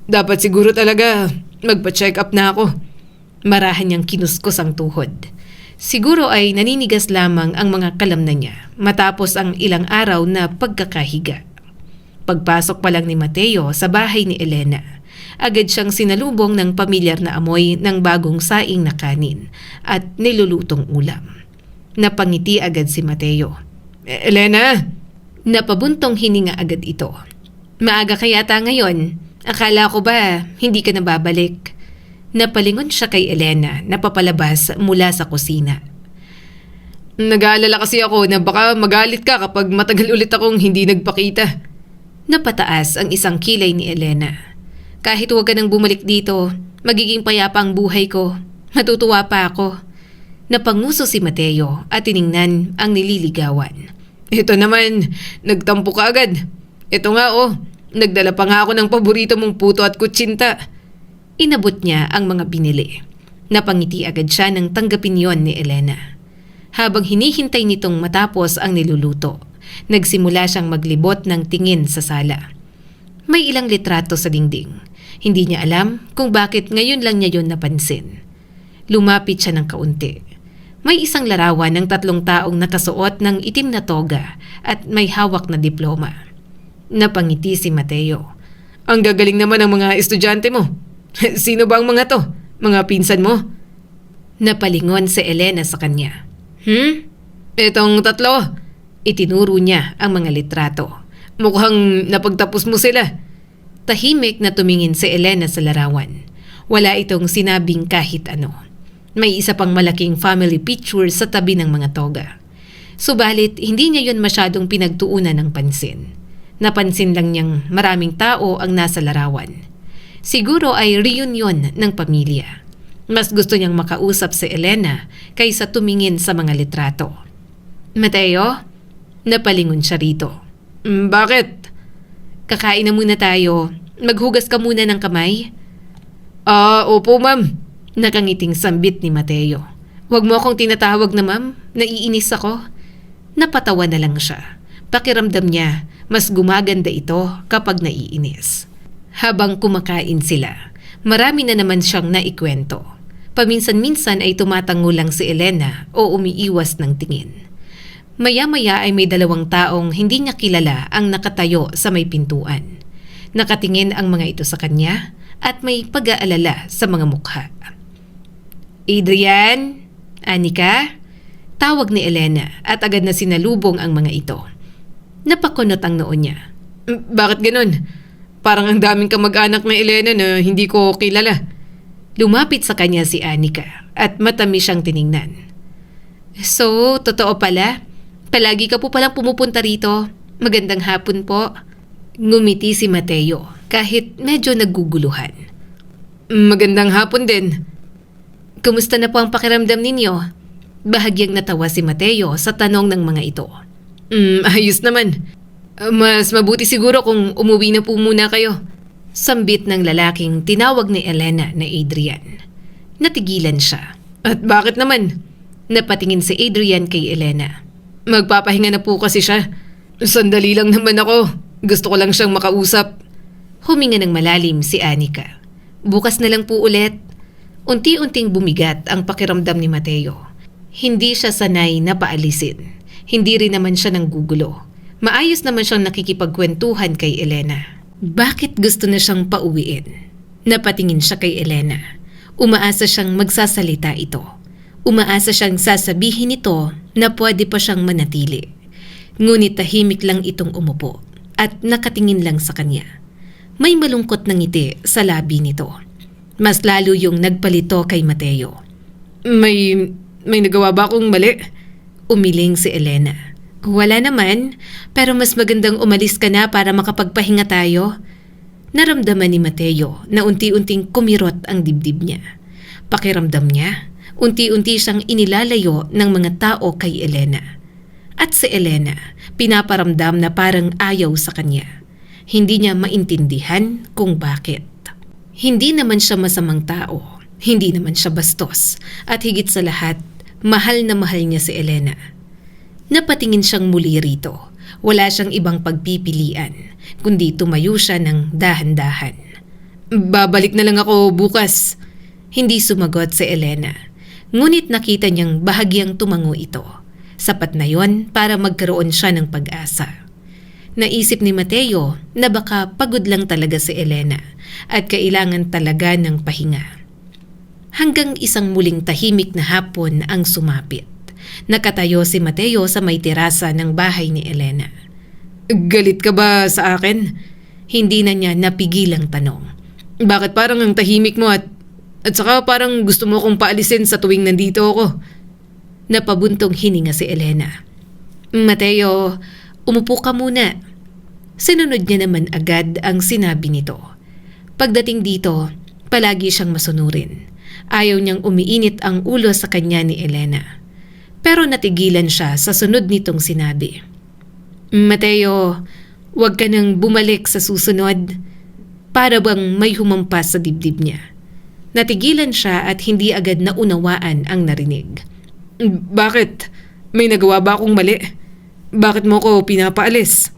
Speaker 2: Dapat siguro talaga magpa-check up na ako.
Speaker 1: Marahan niyang kinuskos ang tuhod. Siguro ay naninigas lamang ang mga kalamnan niya matapos ang ilang araw na pagkakahiga. Pagpasok pa lang ni Mateo sa bahay ni Elena, agad siyang sinalubong ng pamilyar na amoy ng bagong saing na kanin at nilulutong ulam. Napangiti agad si Mateo.
Speaker 2: Elena!
Speaker 1: Napabuntong hininga agad ito. "Maaga ka yata ngayon. Akala ko ba hindi ka na babalik?" Napalingon siya kay Elena na papalabas mula sa kusina.
Speaker 2: Nag-aalala kasi ako na baka magalit ka kapag matagal ulit akong hindi nagpakita.
Speaker 1: Napataas ang isang kilay ni Elena. "Kahit huwag ka nang bumalik dito, magiging payapa ang buhay ko. Matutuwa pa ako." Napanguso si Mateo at tiningnan ang nililigawan.
Speaker 2: Ito naman, nagtampo ka agad. Ito nga nagdala pa nga ako ng paborito mong puto at kutsinta.
Speaker 1: Inabot niya ang mga binili. Napangiti agad siya nang tanggapin yon ni Elena. Habang hinihintay nitong matapos ang niluluto, nagsimula siyang maglibot ng tingin sa sala. May ilang litrato sa dingding. Hindi niya alam kung bakit ngayon lang niya yon napansin. Lumapit siya ng kaunti. May isang larawan ng 3 taong nakasuot ng itim na toga at may hawak na diploma. Napangiti si Mateo.
Speaker 2: Ang gagaling naman ng mga estudyante mo. Sino ba ang mga to? Mga pinsan mo?
Speaker 1: Napalingon si Elena sa kanya.
Speaker 2: Etong 3.
Speaker 1: Itinuro niya ang mga litrato.
Speaker 2: Mukhang napagtapos mo sila.
Speaker 1: Tahimik na tumingin si Elena sa larawan. Wala itong sinabing kahit ano. May isa pang malaking family picture sa tabi ng mga toga. Subalit, hindi niya yon masyadong pinagtuunan ng pansin. Napansin lang niyang maraming tao ang nasa larawan. Siguro ay reunion ng pamilya. Mas gusto niyang makausap si Elena kaysa tumingin sa mga litrato. "Mateo?" Napalingon siya rito.
Speaker 2: Bakit?
Speaker 1: "Kakain na muna tayo. Maghugas ka muna ng kamay."
Speaker 2: Opo ma'am.
Speaker 1: Nakangiting sambit ni Mateo. "Huwag mo akong tinatawag na ma'am. Naiinis ako." Napatawa na lang siya. Pakiramdam niya, mas gumaganda ito kapag naiinis. Habang kumakain sila, marami na naman siyang naikwento. Paminsan-minsan ay tumatango lang si Elena o umiiwas ng tingin. Maya-maya ay may 2 taong hindi niya kilala ang nakatayo sa may pintuan. Nakatingin ang mga ito sa kanya at may pag-aalala sa mga mukha. "Adrian? Anika?" Tawag ni Elena at agad na sinalubong ang mga ito. Napakunot ang noo niya.
Speaker 2: Bakit ganun? Parang ang daming kamag-anak na Elena na hindi ko kilala.
Speaker 1: Lumapit sa kanya si Anika at matamis siyang tiningnan. "So, totoo pala? Palagi ka po palang pumupunta rito. Magandang hapon po." Ngumiti si Mateo kahit medyo naguguluhan.
Speaker 2: Magandang hapon din.
Speaker 1: "Kumusta na po ang pakiramdam ninyo?" Bahagyang natawa si Mateo sa tanong ng mga ito.
Speaker 2: Ayos naman. Mas mabuti siguro kung umuwi na po muna kayo.
Speaker 1: Sambit ng lalaking tinawag ni Elena na Adrian. Natigilan siya.
Speaker 2: At bakit naman?
Speaker 1: Napatingin si Adrian kay Elena.
Speaker 2: Magpapahinga na po kasi siya. Sandali lang naman ako. Gusto ko lang siyang makausap.
Speaker 1: Huminga ng malalim si Anika. Bukas na lang po ulit. Unti-unting bumigat ang pakiramdam ni Mateo. Hindi siya sanay na paalisin. Hindi rin naman siya nanggugulo. Maayos naman siyang nakikipagkwentuhan kay Elena. Bakit gusto na siyang pauwiin? Napatingin siya kay Elena. Umaasa siyang magsasalita ito. Umaasa siyang sasabihin ito na pwede pa siyang manatili. Ngunit tahimik lang itong umupo at nakatingin lang sa kanya. May malungkot na ngiti sa labi nito. Mas lalo yung nagpalito kay Mateo.
Speaker 2: May nagawa ba akong mali?
Speaker 1: Umiling si Elena. Wala naman, pero mas magandang umalis ka na para makapagpahinga tayo. Naramdaman ni Mateo na unti-unting kumirot ang dibdib niya. Pakiramdam niya, unti-unti siyang inilalayo ng mga tao kay Elena. At si Elena, pinaparamdam na parang ayaw sa kanya. Hindi niya maintindihan kung bakit. Hindi naman siya masamang tao, hindi naman siya bastos, at higit sa lahat, mahal na mahal niya si Elena. Napatingin siyang muli rito. Wala siyang ibang pagpipilian, kundi tumayo siya ng dahan-dahan.
Speaker 2: Babalik na lang ako bukas.
Speaker 1: Hindi sumagot si Elena. Ngunit nakita niyang bahagyang tumango ito. Sapat na yon para magkaroon siya ng pag-asa. Naisip ni Mateo na baka pagod lang talaga si Elena at kailangan talaga ng pahinga. Hanggang isang muling tahimik na hapon ang sumapit. Nakatayo si Mateo sa may terasa ng bahay ni Elena.
Speaker 2: Galit ka ba sa akin?
Speaker 1: Hindi na niya napigilang tanong.
Speaker 2: Bakit parang ang tahimik mo at saka parang gusto mo akong paalisin sa tuwing nandito ako?
Speaker 1: Napabuntong hininga si Elena. Mateo, umupo ka muna. Sinunod niya naman agad ang sinabi nito. Pagdating dito, palagi siyang masunurin. Ayaw niyang umiinit ang ulo sa kanya ni Elena. Pero natigilan siya sa sunod nitong sinabi. Mateo, huwag ka nang bumalik sa susunod. Para bang may humampas sa dibdib niya. Natigilan siya at hindi agad naunawaan ang narinig.
Speaker 2: Bakit? May nagawa ba akong mali? Bakit mo ko pinapaalis?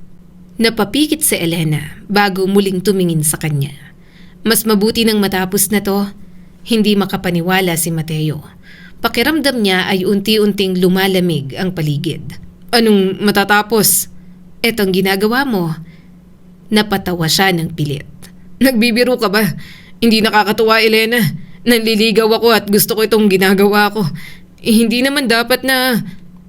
Speaker 1: Napapikit si Elena bago muling tumingin sa kanya. Mas mabuti nang matapos na to. Hindi makapaniwala si Mateo. Pakiramdam niya ay unti-unting lumalamig ang paligid.
Speaker 2: Anong matatapos?
Speaker 1: Etong ginagawa mo. Napatawa siya ng pilit.
Speaker 2: Nagbibiro ka ba? Hindi nakakatuwa, Elena. Nanliligaw ako at gusto ko itong ginagawa ko. Hindi naman dapat na...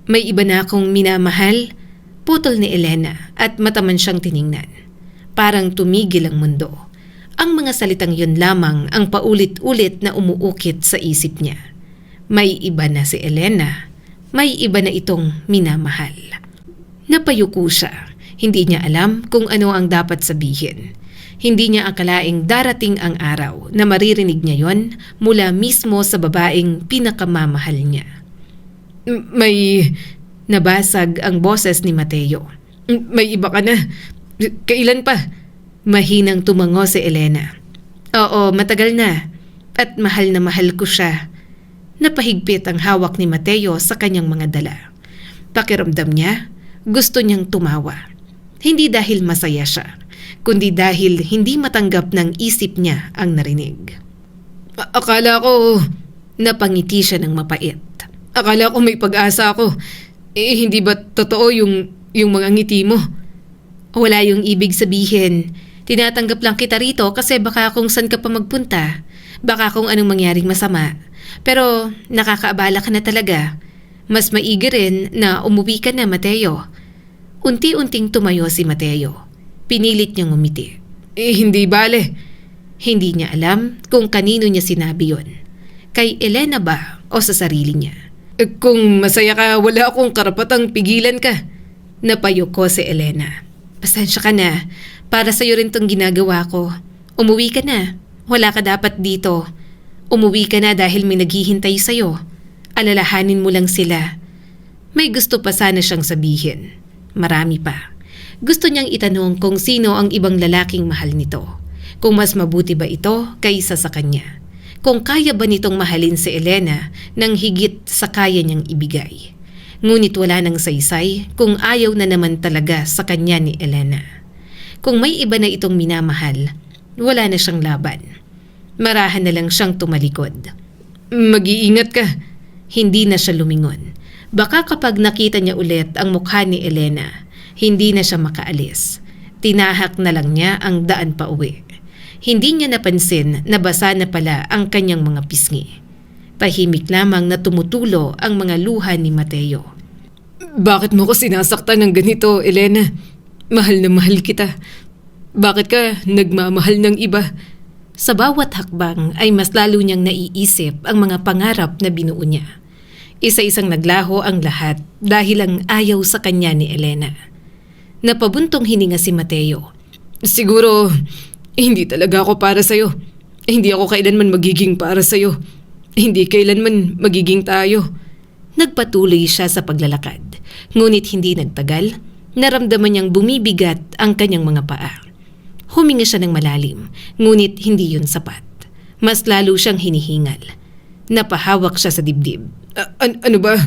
Speaker 1: May iba na akong minamahal. Putol ni Elena at mataman siyang tiningnan. Parang tumigil ang mundo. Ang mga salitang yun lamang ang paulit-ulit na umuukit sa isip niya. May iba na si Elena. May iba na itong minamahal. Napayuko siya. Hindi niya alam kung ano ang dapat sabihin. Hindi niya akalaing darating ang araw na maririnig niya yon mula mismo sa babaeng pinakamamahal niya.
Speaker 2: May...
Speaker 1: Nabasag ang boses ni Mateo.
Speaker 2: May iba ka na. Kailan pa?
Speaker 1: Mahinang tumango si Elena. Oo, matagal na. At mahal na mahal ko siya. Napahigpit ang hawak ni Mateo sa kanyang mga dala. Pakiramdam niya, gusto niyang tumawa. Hindi dahil masaya siya, kundi dahil hindi matanggap ng isip niya ang narinig.
Speaker 2: Akala ko...
Speaker 1: Napangiti siya ng mapait.
Speaker 2: Akala ko may pag-asa ako. Hindi ba totoo yung mga ngiti mo?
Speaker 1: Wala yung ibig sabihin. Tinatanggap lang kita rito kasi baka kung saan ka pa magpunta. Baka kung anong mangyaring masama. Pero nakakaabala ka na talaga. Mas maigi rin na umuwi ka na, Mateo. Unti-unting tumayo si Mateo. Pinilit niyang umiti.
Speaker 2: Hindi bale.
Speaker 1: Hindi niya alam kung kanino niya sinabi yon. Kay Elena ba o sa sarili niya?
Speaker 2: Kung masaya ka, wala akong karapatang pigilan ka.
Speaker 1: Napayuko si Elena. Pasensya ka na. Para sa'yo rin tong ginagawa ko. Umuwi ka na. Wala ka dapat dito. Umuwi ka na dahil may naghihintay sa'yo. Alalahanin mo lang sila. May gusto pa sana siyang sabihin. marami pa. Gusto niyang itanong kung sino ang ibang lalaking mahal nito. Kung mas mabuti ba ito kaysa sa kanya. Kung kaya ba nitong mahalin si Elena nang higit sa kaya niyang ibigay. Ngunit wala nang saysay kung ayaw na naman talaga sa kanya ni Elena. Kung may iba na itong minamahal, wala na siyang laban. Marahan na lang siyang tumalikod.
Speaker 2: Mag-iingat ka.
Speaker 1: Hindi na siya lumingon. Baka kapag nakita niya ulit ang mukha ni Elena, hindi na siya makaalis. Tinahak na lang niya ang daan pa uwi. Hindi niya napansin na basa na pala ang kanyang mga pisngi. Tahimik lamang na tumutulo ang mga luha ni Mateo.
Speaker 2: Bakit mo ko sinasaktan ng ganito, Elena? Mahal na mahal kita. Bakit ka nagmamahal ng iba?
Speaker 1: Sa bawat hakbang ay mas lalo niyang naiisip ang mga pangarap na binuo niya. Isa-isang naglaho ang lahat dahil lang ayaw sa kanya ni Elena. Napabuntong hininga si Mateo.
Speaker 2: Siguro, hindi talaga ako para sa'yo. Hindi ako kailanman magiging para sa'yo. Hindi kailanman magiging tayo.
Speaker 1: Nagpatuloy siya sa paglalakad. Ngunit hindi nagtagal, naramdaman niyang bumibigat ang kanyang mga paa. Huminga siya ng malalim, ngunit hindi yun sapat. Mas lalo siyang hinihingal. Napahawak siya sa dibdib.
Speaker 2: Ano ba?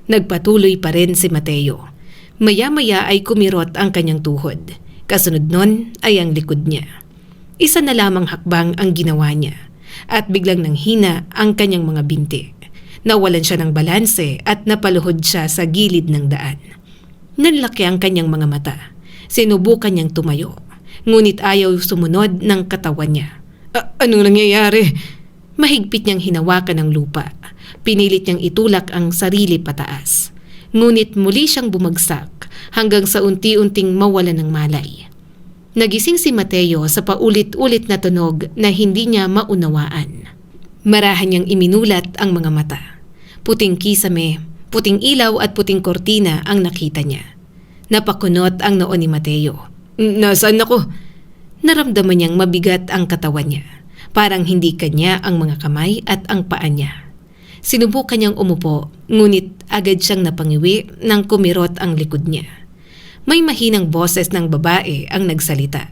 Speaker 1: Nagpatuloy pa rin si Mateo. Maya-maya ay kumirot ang kanyang tuhod. Kasunod nun ay ang likod niya. Isa na lamang hakbang ang ginawa niya at biglang nanghina ang kanyang mga binti. Nawalan siya ng balanse at napaluhod siya sa gilid ng daan. Nanlaki ang kanyang mga mata. Sinubukan niyang tumayo, ngunit ayaw sumunod ng katawan niya.
Speaker 2: Anong nangyayari?
Speaker 1: Mahigpit niyang hinawakan ang lupa. Pinilit niyang itulak ang sarili pataas. Ngunit muli siyang bumagsak hanggang sa unti-unting mawalan ng malay. Nagising si Mateo sa paulit-ulit na tunog na hindi niya maunawaan. Marahan niyang iminulat ang mga mata. Puting kisame, puting ilaw at puting kortina ang nakita niya. Napakunot ang noo ni Mateo.
Speaker 2: Nasaan ako?
Speaker 1: Naramdaman niyang mabigat ang katawan niya. Parang hindi kanya ang mga kamay at ang paa niya. Sinubukan niyang umupo, ngunit agad siyang napangiwi nang kumirot ang likod niya. May mahinang boses ng babae ang nagsalita.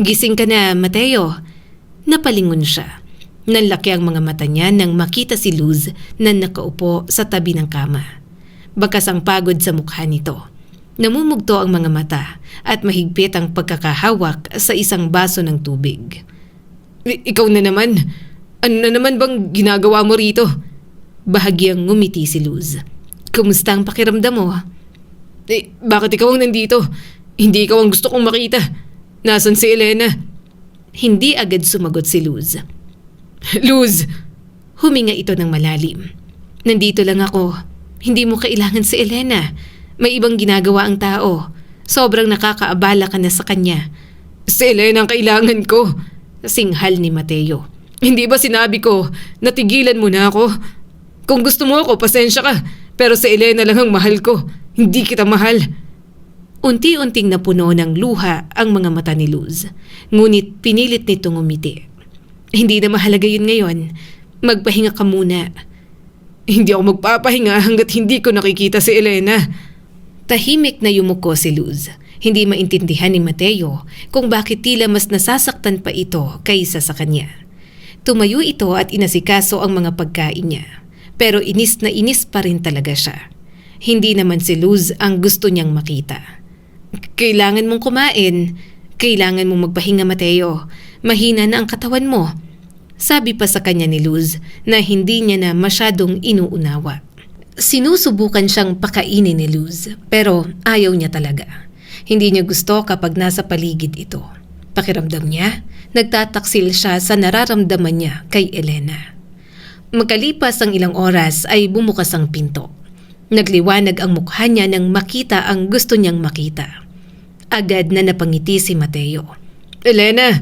Speaker 1: "Gising ka na, Mateo." Napalingon siya. Nanlaki ang mga mata niya nang makita si Luz na nakaupo sa tabi ng kama. Bakas ang pagod sa mukha nito. Namumugto ang mga mata at mahigpit ang pagkakahawak sa isang baso ng tubig.
Speaker 2: Ikaw na naman. Ano na naman bang ginagawa mo rito?
Speaker 1: Bahagyang ngumiti si Luz. "Kumusta ang pakiramdam mo?"
Speaker 2: Bakit ikaw ang nandito? Hindi ikaw ang gusto kong makita. Nasaan si Elena?
Speaker 1: Hindi agad sumagot si Luz.
Speaker 2: Luz!
Speaker 1: Huminga ito ng malalim. "Nandito lang ako. Hindi mo kailangan si Elena. May ibang ginagawa ang tao. Sobrang nakakaabala ka na sa kanya."
Speaker 2: Si Elena ang kailangan ko.
Speaker 1: Singhal ni Mateo.
Speaker 2: Hindi ba sinabi ko, natigilan mo na ako? Kung gusto mo ako, pasensya ka. Pero si Elena lang ang mahal ko. Hindi kita mahal.
Speaker 1: Unti-unting napuno ng luha ang mga mata ni Luz. Ngunit pinilit nitong umiti. "Hindi na mahalaga yun ngayon. Magpahinga ka muna."
Speaker 2: Hindi ako magpapahinga hanggat hindi ko nakikita si Elena.
Speaker 1: Tahimik na yumuko si Luz. Hindi maintindihan ni Mateo kung bakit tila mas nasasaktan pa ito kaysa sa kanya. Tumayo ito at inasikaso ang mga pagkain niya. Pero inis na inis pa rin talaga siya. Hindi naman si Luz ang gusto niyang makita. "Kailangan mong kumain. Kailangan mong magpahinga, Mateo. Mahina na ang katawan mo." Sabi pa sa kanya ni Luz na hindi niya na masyadong inuunawa. Sinusubukan siyang pakainin ni Luz pero ayaw niya talaga. Hindi niya gusto kapag nasa paligid ito. Pakiramdam niya, nagtataksil siya sa nararamdaman niya kay Elena. Magkalipas ang ilang oras ay bumukas ang pinto. Nagliwanag ang mukha niya nang makita ang gusto niyang makita. Agad na napangiti si Mateo.
Speaker 2: Elena!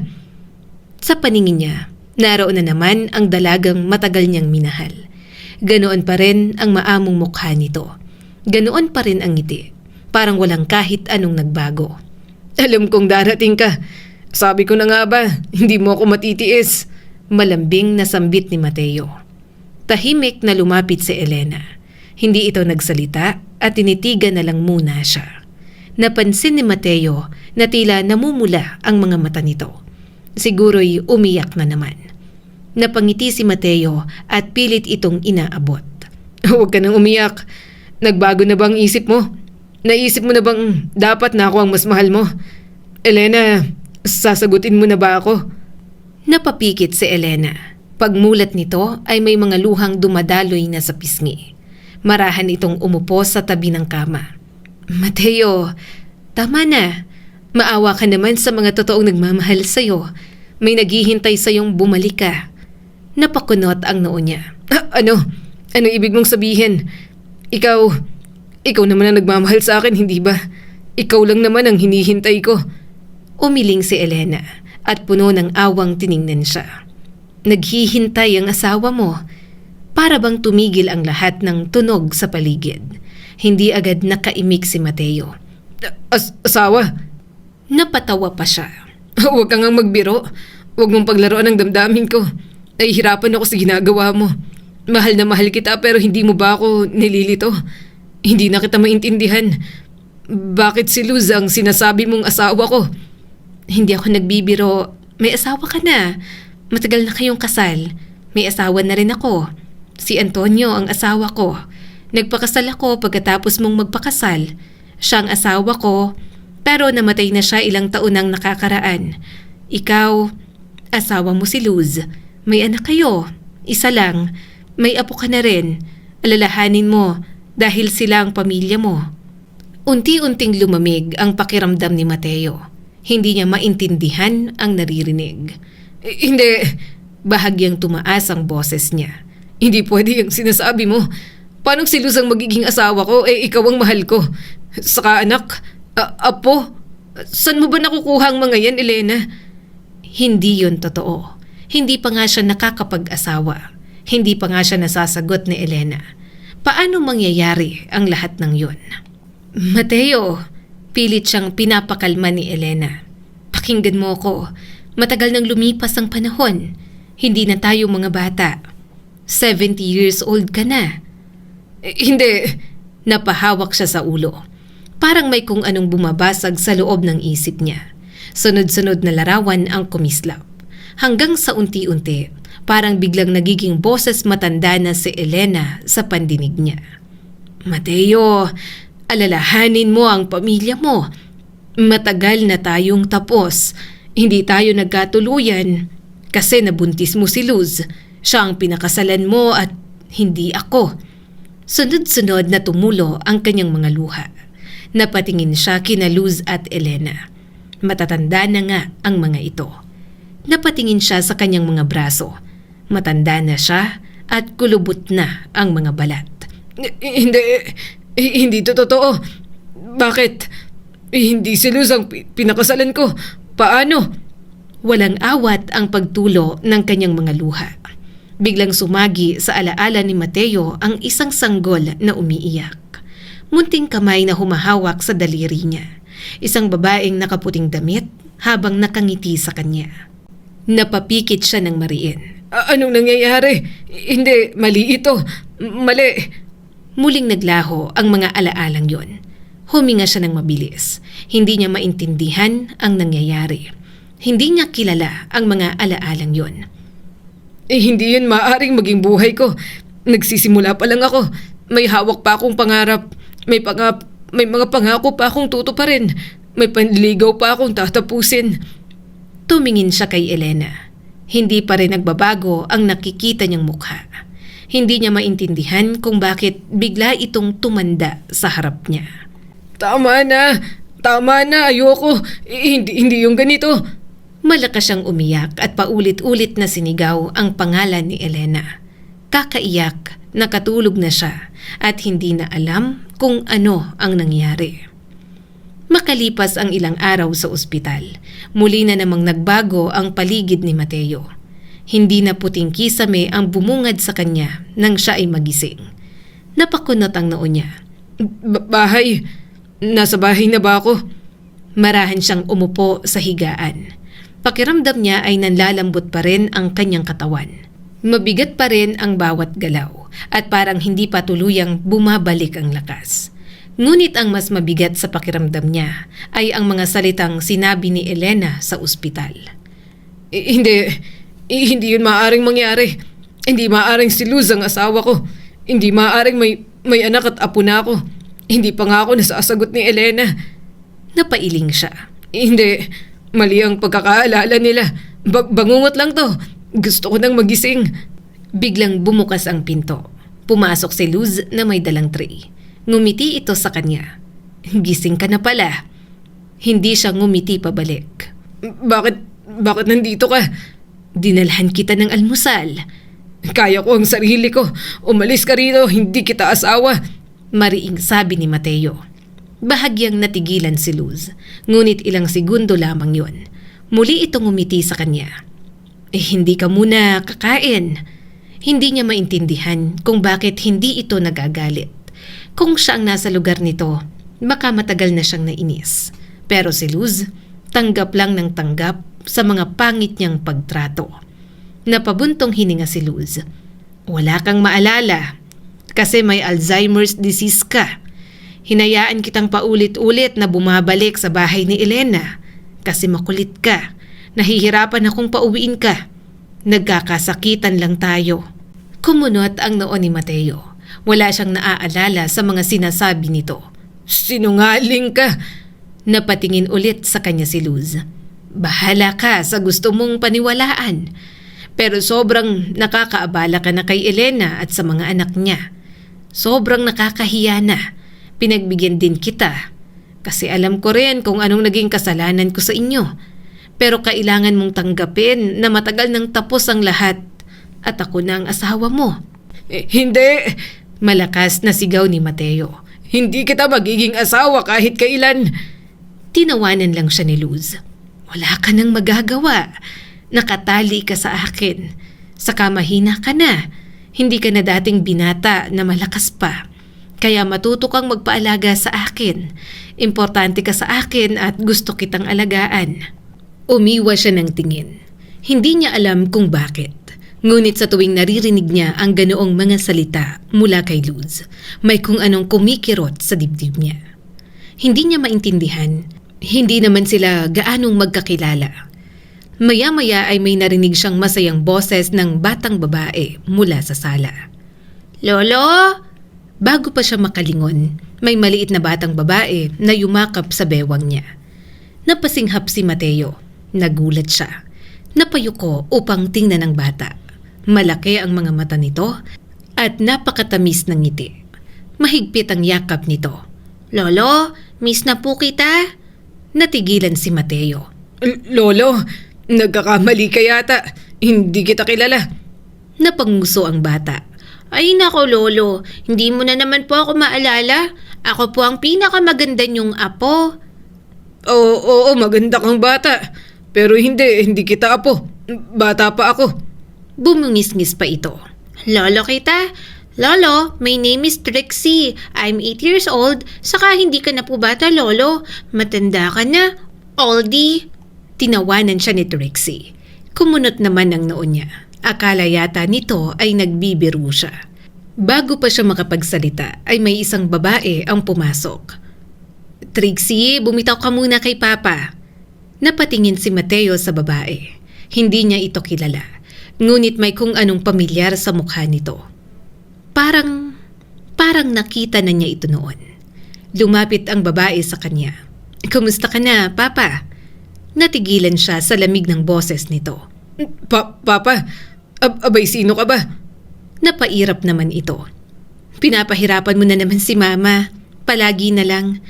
Speaker 1: Sa paningin niya, naroon na naman ang dalagang matagal niyang minahal. Ganoon pa rin ang maamong mukha nito. Ganoon pa rin ang ngiti. Parang walang kahit anong nagbago.
Speaker 2: Alam kong darating ka. Sabi ko na nga ba, hindi mo ako matitiis.
Speaker 1: Malambing na sambit ni Mateo. Tahimik na lumapit si Elena. Hindi ito nagsalita at tinitigan na lang muna siya. Napansin ni Mateo na tila namumula ang mga mata nito. Siguro'y umiyak na naman. Napangiti si Mateo at pilit itong inaabot.
Speaker 2: Huwag ka nang umiyak. Nagbago na bang isip mo? Naisip mo na bang dapat na ako ang mas mahal mo? Elena, sasagutin mo na ba ako?
Speaker 1: Napapikit si Elena. Pagmulat nito ay may mga luhang dumadaloy na sa pisngi. Marahan itong umupo sa tabi ng kama. Mateo, tama na. Maawa ka naman sa mga totoong nagmamahal sa'yo. May naghihintay sa'yong bumalik ka. Napakunot ang noo niya.
Speaker 2: Ano? Ano ibig mong sabihin? Ikaw naman ang nagmamahal sa akin, hindi ba? Ikaw lang naman ang hinihintay ko.
Speaker 1: Umiling si Elena at puno ng awang tiningnan siya. Naghihintay ang asawa mo. Para bang tumigil ang lahat ng tunog sa paligid. Hindi agad nakaimik si Mateo.
Speaker 2: Asawa?
Speaker 1: Napatawa pa siya.
Speaker 2: Huwag kang magbiro. Huwag mong paglaruan ang damdamin ko. Nahihirapan ako sa ginagawa mo. Mahal na mahal kita pero hindi mo ba ako nililito? Hindi na kita maintindihan. Bakit si Luz ang sinasabi mong asawa ko?
Speaker 1: Hindi ako nagbibiro. May asawa ka na. Matagal na kayong kasal. May asawa na rin ako. Si Antonio ang asawa ko. Nagpakasal ako pagkatapos mong magpakasal. Siya ang asawa ko, pero namatay na siya ilang taon nang nakakaraan. Ikaw, asawa mo si Luz. May anak kayo. Isa lang. May apo ka na rin. Alalahanin mo dahil sila ang pamilya mo. Unti-unting lumamig ang pakiramdam ni Mateo. Hindi niya maintindihan ang naririnig.
Speaker 2: Hindi.
Speaker 1: Bahagyang tumaas ang boses niya.
Speaker 2: Hindi pwede yung sinasabi mo. Paano si Luz ang magiging asawa ko? Ikaw ang mahal ko. Saka anak, apo. Saan mo ba nakukuha ang mga yan, Elena?
Speaker 1: Hindi yun totoo. Hindi pa nga siya nakakapag-asawa. Hindi pa nga siya nasasagot ni Elena. Paano mangyayari ang lahat ng yun? Mateo, pilit siyang pinapakalma ni Elena. Pakinggan mo ko. Matagal nang lumipas ang panahon. Hindi na tayo mga bata. 70 years old ka na.
Speaker 2: Hindi.
Speaker 1: Napahawak siya sa ulo. Parang may kung anong bumabasag sa loob ng isip niya. Sunod-sunod na larawan ang kumislap. Hanggang sa unti-unti, parang biglang nagiging boses matanda na si Elena sa pandinig niya. Mateo, alalahanin mo ang pamilya mo. Matagal na tayong tapos. Hindi tayo nagkatuluyan kasi nabuntis mo si Luz. Siya ang pinakasalan mo at hindi ako. Sunod-sunod na tumulo ang kanyang mga luha. Napatingin siya kina Luz at Elena. Matatanda na nga ang mga ito. Napatingin siya sa kanyang mga braso. Matanda na siya at kulubot na ang mga balat.
Speaker 2: Hindi to totoo. Bakit? Hindi si Luz ang pinakasalan ko. Paano?
Speaker 1: Walang awat ang pagtulo ng kanyang mga luha. Biglang sumagi sa alaala ni Mateo ang isang sanggol na umiiyak. Munting kamay na humahawak sa daliri niya. Isang babaeng nakaputing damit habang nakangiti sa kanya. Napapikit siya ng mariin.
Speaker 2: Anong nangyayari? Hindi, mali ito. Mali.
Speaker 1: Muling naglaho ang mga alaalang yon. Huminga siya ng mabilis. Hindi niya maintindihan ang nangyayari. Hindi niya kilala ang mga alaalang yon.
Speaker 2: Hindi yun maaaring maging buhay ko. Nagsisimula pa lang ako. May hawak pa akong pangarap. May mga pangako pa akong tutuparin. May panliligaw pa akong tatapusin.
Speaker 1: Tumingin siya kay Elena. Hindi pa rin nagbabago ang nakikita niyang mukha. Hindi niya maintindihan kung bakit bigla itong tumanda sa harap niya.
Speaker 2: Tama na! Tama na! Ayoko! Hindi yung ganito!
Speaker 1: Malakas siyang umiyak at paulit-ulit na sinigaw ang pangalan ni Elena. Kakaiyak, nakatulog na siya at hindi na alam kung ano ang nangyari. Makalipas ang ilang araw sa ospital, muli na namang nagbago ang paligid ni Mateo. Hindi na puting kisame ang bumungad sa kanya nang siya ay magising. Napakunot ang noo niya.
Speaker 2: Bahay? Nasa bahay na ba ako?
Speaker 1: Marahan siyang umupo sa higaan. Pakiramdam niya ay nanlalambot pa rin ang kanyang katawan. Mabigat pa rin ang bawat galaw at parang hindi pa tuluyang bumabalik ang lakas. Ngunit ang mas mabigat sa pakiramdam niya ay ang mga salitang sinabi ni Elena sa ospital.
Speaker 2: Hindi yun maaaring mangyari. Hindi maaaring si Luz ang asawa ko. Hindi maaaring may anak at apo na ako. Hindi pa nga ako nasasagot ni Elena.
Speaker 1: Napailing siya.
Speaker 2: Hindi, mali ang pagkakaalala nila. Bangungot lang to. Gusto ko nang magising.
Speaker 1: Biglang bumukas ang pinto. Pumasok si Luz na may dalang tray. Ngumiti ito sa kanya. Gising ka na pala. Hindi siya ngumiti pabalik.
Speaker 2: Bakit nandito ka?
Speaker 1: Dinalhan kita ng almusal.
Speaker 2: Kaya ko ang sarili ko. Umalis ka rito, hindi kita asawa.
Speaker 1: Mariing sabi ni Mateo. Bahagyang natigilan si Luz. Ngunit ilang segundo lamang yon. Muli itong ngumiti sa kanya. Hindi ka muna kakain. Hindi niya maintindihan kung bakit hindi ito nagagalit. Kung siya ang nasa lugar nito, baka matagal na siyang nainis. Pero si Luz, tanggap lang ng tanggap sa mga pangit niyang pagtrato. Napabuntong hininga si Luz. Wala kang maalala kasi may Alzheimer's disease ka. Hinayaan kitang paulit-ulit na bumabalik sa bahay ni Elena kasi makulit ka. Nahihirapan akong pauwiin ka. Nagkakasakitan lang tayo. Kumunot ang noo ni Mateo. Wala siyang naaalala sa mga sinasabi nito.
Speaker 2: Sinungaling ka.
Speaker 1: Napatingin ulit sa kanya si Luz. Bahala ka sa gusto mong paniwalaan. Pero sobrang nakakaabala ka na kay Elena at sa mga anak niya. Sobrang nakakahiya na. Pinagbigyan din kita. Kasi alam ko rin kung anong naging kasalanan ko sa inyo. Pero kailangan mong tanggapin na matagal nang tapos ang lahat. At ako na ang asawa mo.
Speaker 2: Hindi.
Speaker 1: Malakas na sigaw ni Mateo.
Speaker 2: Hindi kita magiging asawa kahit kailan.
Speaker 1: Tinawanan lang siya ni Luz. Wala ka nang magagawa. Nakatali ka sa akin. Saka mahina ka na. Hindi ka na dating binata na malakas pa. Kaya matuto kang magpaalaga sa akin. Importante ka sa akin at gusto kitang alagaan. Umiwa siya ng tingin. Hindi niya alam kung bakit. Ngunit sa tuwing naririnig niya ang ganoong mga salita mula kay Luz, may kung anong kumikirot sa dibdib niya. Hindi niya maintindihan, hindi naman sila gaanong magkakilala. Maya-maya ay may narinig siyang masayang boses ng batang babae mula sa sala. Lolo! Bago pa siya makalingon, may maliit na batang babae na yumakap sa bewang niya. Napasinghap si Mateo. Nagulat siya. Napayuko upang tingnan ang bata. Malaki ang mga mata nito at napakatamis ng ngiti. Mahigpit ang yakap nito. Lolo, miss na po kita. Natigilan si Mateo.
Speaker 2: Lolo, nagkakamali ka yata. Hindi kita kilala.
Speaker 1: Napanguso ang bata. Ay nako lolo, hindi mo na naman po ako maalala. Ako po ang pinakamaganda niyong apo.
Speaker 2: Oo, maganda kang bata. Pero hindi kita apo. Bata pa ako.
Speaker 1: Bumungis-ngis pa ito. Lolo kita? Lolo, my name is Trixie. I'm 8 years old. Saka hindi ka na po bata, lolo. Matanda ka na. Oldie. Tinawanan siya ni Trixie. Kumunot naman ang noo niya. Akala yata nito ay nagbibiro siya. Bago pa siya makapagsalita ay may isang babae ang pumasok. Trixie, bumitaw ka muna kay Papa. Napatingin si Mateo sa babae. Hindi niya ito kilala. Ngunit may kung anong pamilyar sa mukha nito. Parang nakita na niya ito noon. Lumapit ang babae sa kanya. Kumusta ka na, Papa? Natigilan siya sa lamig ng boses nito.
Speaker 2: Papa, abay sino ka ba?
Speaker 1: Napairap naman ito. Pinapahirapan mo na naman si Mama. Palagi na lang.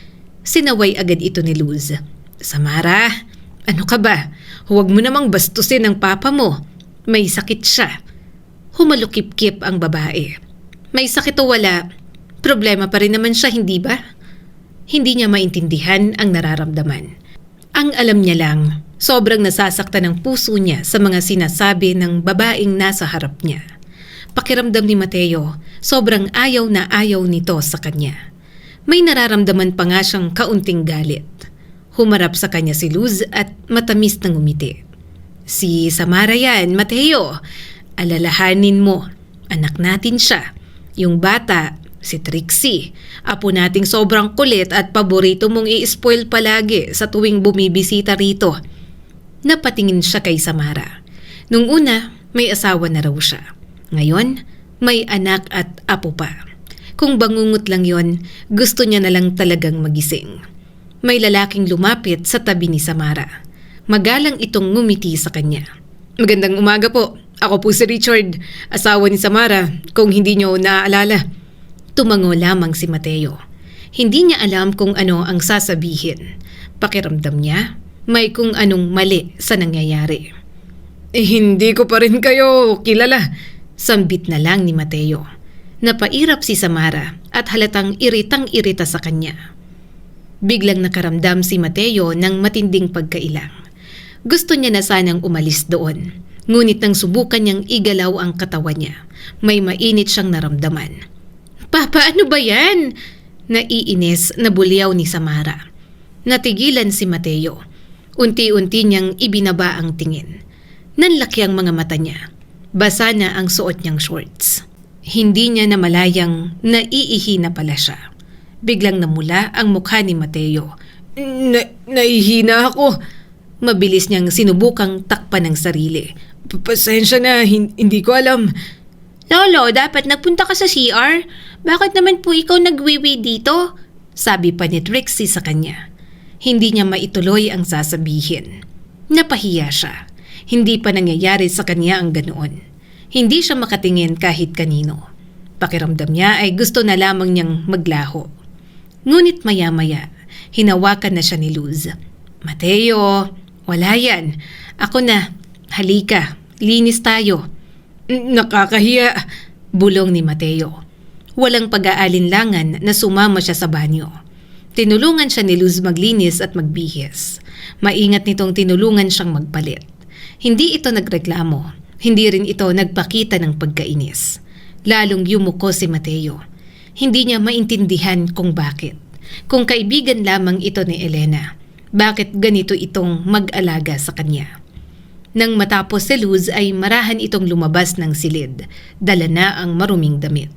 Speaker 1: Sinaway agad ito ni Luz. Samara, ano ka ba? Huwag mo namang bastusin ang papa mo. May sakit siya. Humalukip-kip ang babae. May sakit o wala, problema pa rin naman siya, hindi ba? Hindi niya maintindihan ang nararamdaman. Ang alam niya lang, sobrang nasasaktan ang puso niya sa mga sinasabi ng babaeng nasa harap niya. Pakiramdam ni Mateo, sobrang ayaw na ayaw nito sa kanya. May nararamdaman pa nga siyang kaunting galit. Humarap sa kanya si Luz at matamis na ngumiti. Si Samara yan, Mateo. Alalahanin mo, anak natin siya. Yung bata, Si Trixie, apo nating sobrang kulit at paborito mong i-spoil palagi sa tuwing bumibisita rito. Napatingin siya kay Samara. Nung una, may asawa na raw siya. Ngayon, may anak at apo pa. Kung bangungot lang yon, gusto niya na lang talagang magising. May lalaking lumapit sa tabi ni Samara. Magalang itong ngumiti sa kanya.
Speaker 2: Magandang umaga po. Ako po si Richard, asawa ni Samara, kung hindi niyo naaalala.
Speaker 1: Tumango lamang si Mateo. Hindi niya alam kung ano ang sasabihin. Pakiramdam niya, may kung anong mali sa nangyayari.
Speaker 2: Hindi ko pa rin kayo kilala.
Speaker 1: Sambit na lang ni Mateo. Napairap si Samara at halatang iritang-irita sa kanya. Biglang nakaramdam si Mateo ng matinding pagkailang. Gusto niya na sanang umalis doon. Ngunit nang subukan niyang igalaw ang katawan niya, may mainit siyang naramdaman. Papa, ano ba yan? Naiinis na bulyaw ni Samara. Natigilan si Mateo. Unti-unti niyang ibinaba ang tingin. Nanlaki ang mga mata niya. Basa na ang suot niyang shorts. Hindi niya namalayang naiihi na pala siya. Biglang namula ang mukha ni Mateo.
Speaker 2: Naihina ako.
Speaker 1: Mabilis niyang sinubukang takpan ng sarili.
Speaker 2: Pasensya na, hindi ko alam.
Speaker 1: Lolo, dapat nagpunta ka sa CR. Bakit naman po ikaw nagwiwi dito? Sabi pa ni Trixie sa kanya. Hindi niya maituloy ang sasabihin. Napahiya siya. Hindi pa nangyayari sa kanya ang ganoon. Hindi siya makatingin kahit kanino. Pakiramdam niya ay gusto na lamang niyang maglaho. Ngunit maya-maya, hinawakan na siya ni Luz. Mateo, wala yan. Ako na. Halika, linis tayo.
Speaker 2: Nakakahiya,
Speaker 1: bulong ni Mateo. Walang pag-aalinlangan na sumama siya sa banyo. Tinulungan siya ni Luz maglinis at magbihis. Maingat nitong tinulungan siyang magpalit. Hindi ito nagreklamo. Hindi rin ito nagpakita ng pagkainis. Lalong yumuko si Mateo. Hindi niya maintindihan kung bakit. Kung kaibigan lamang ito ni Elena, bakit ganito itong mag-alaga sa kanya? Nang matapos si Luz ay marahan itong lumabas ng silid. Dala na ang maruming damit.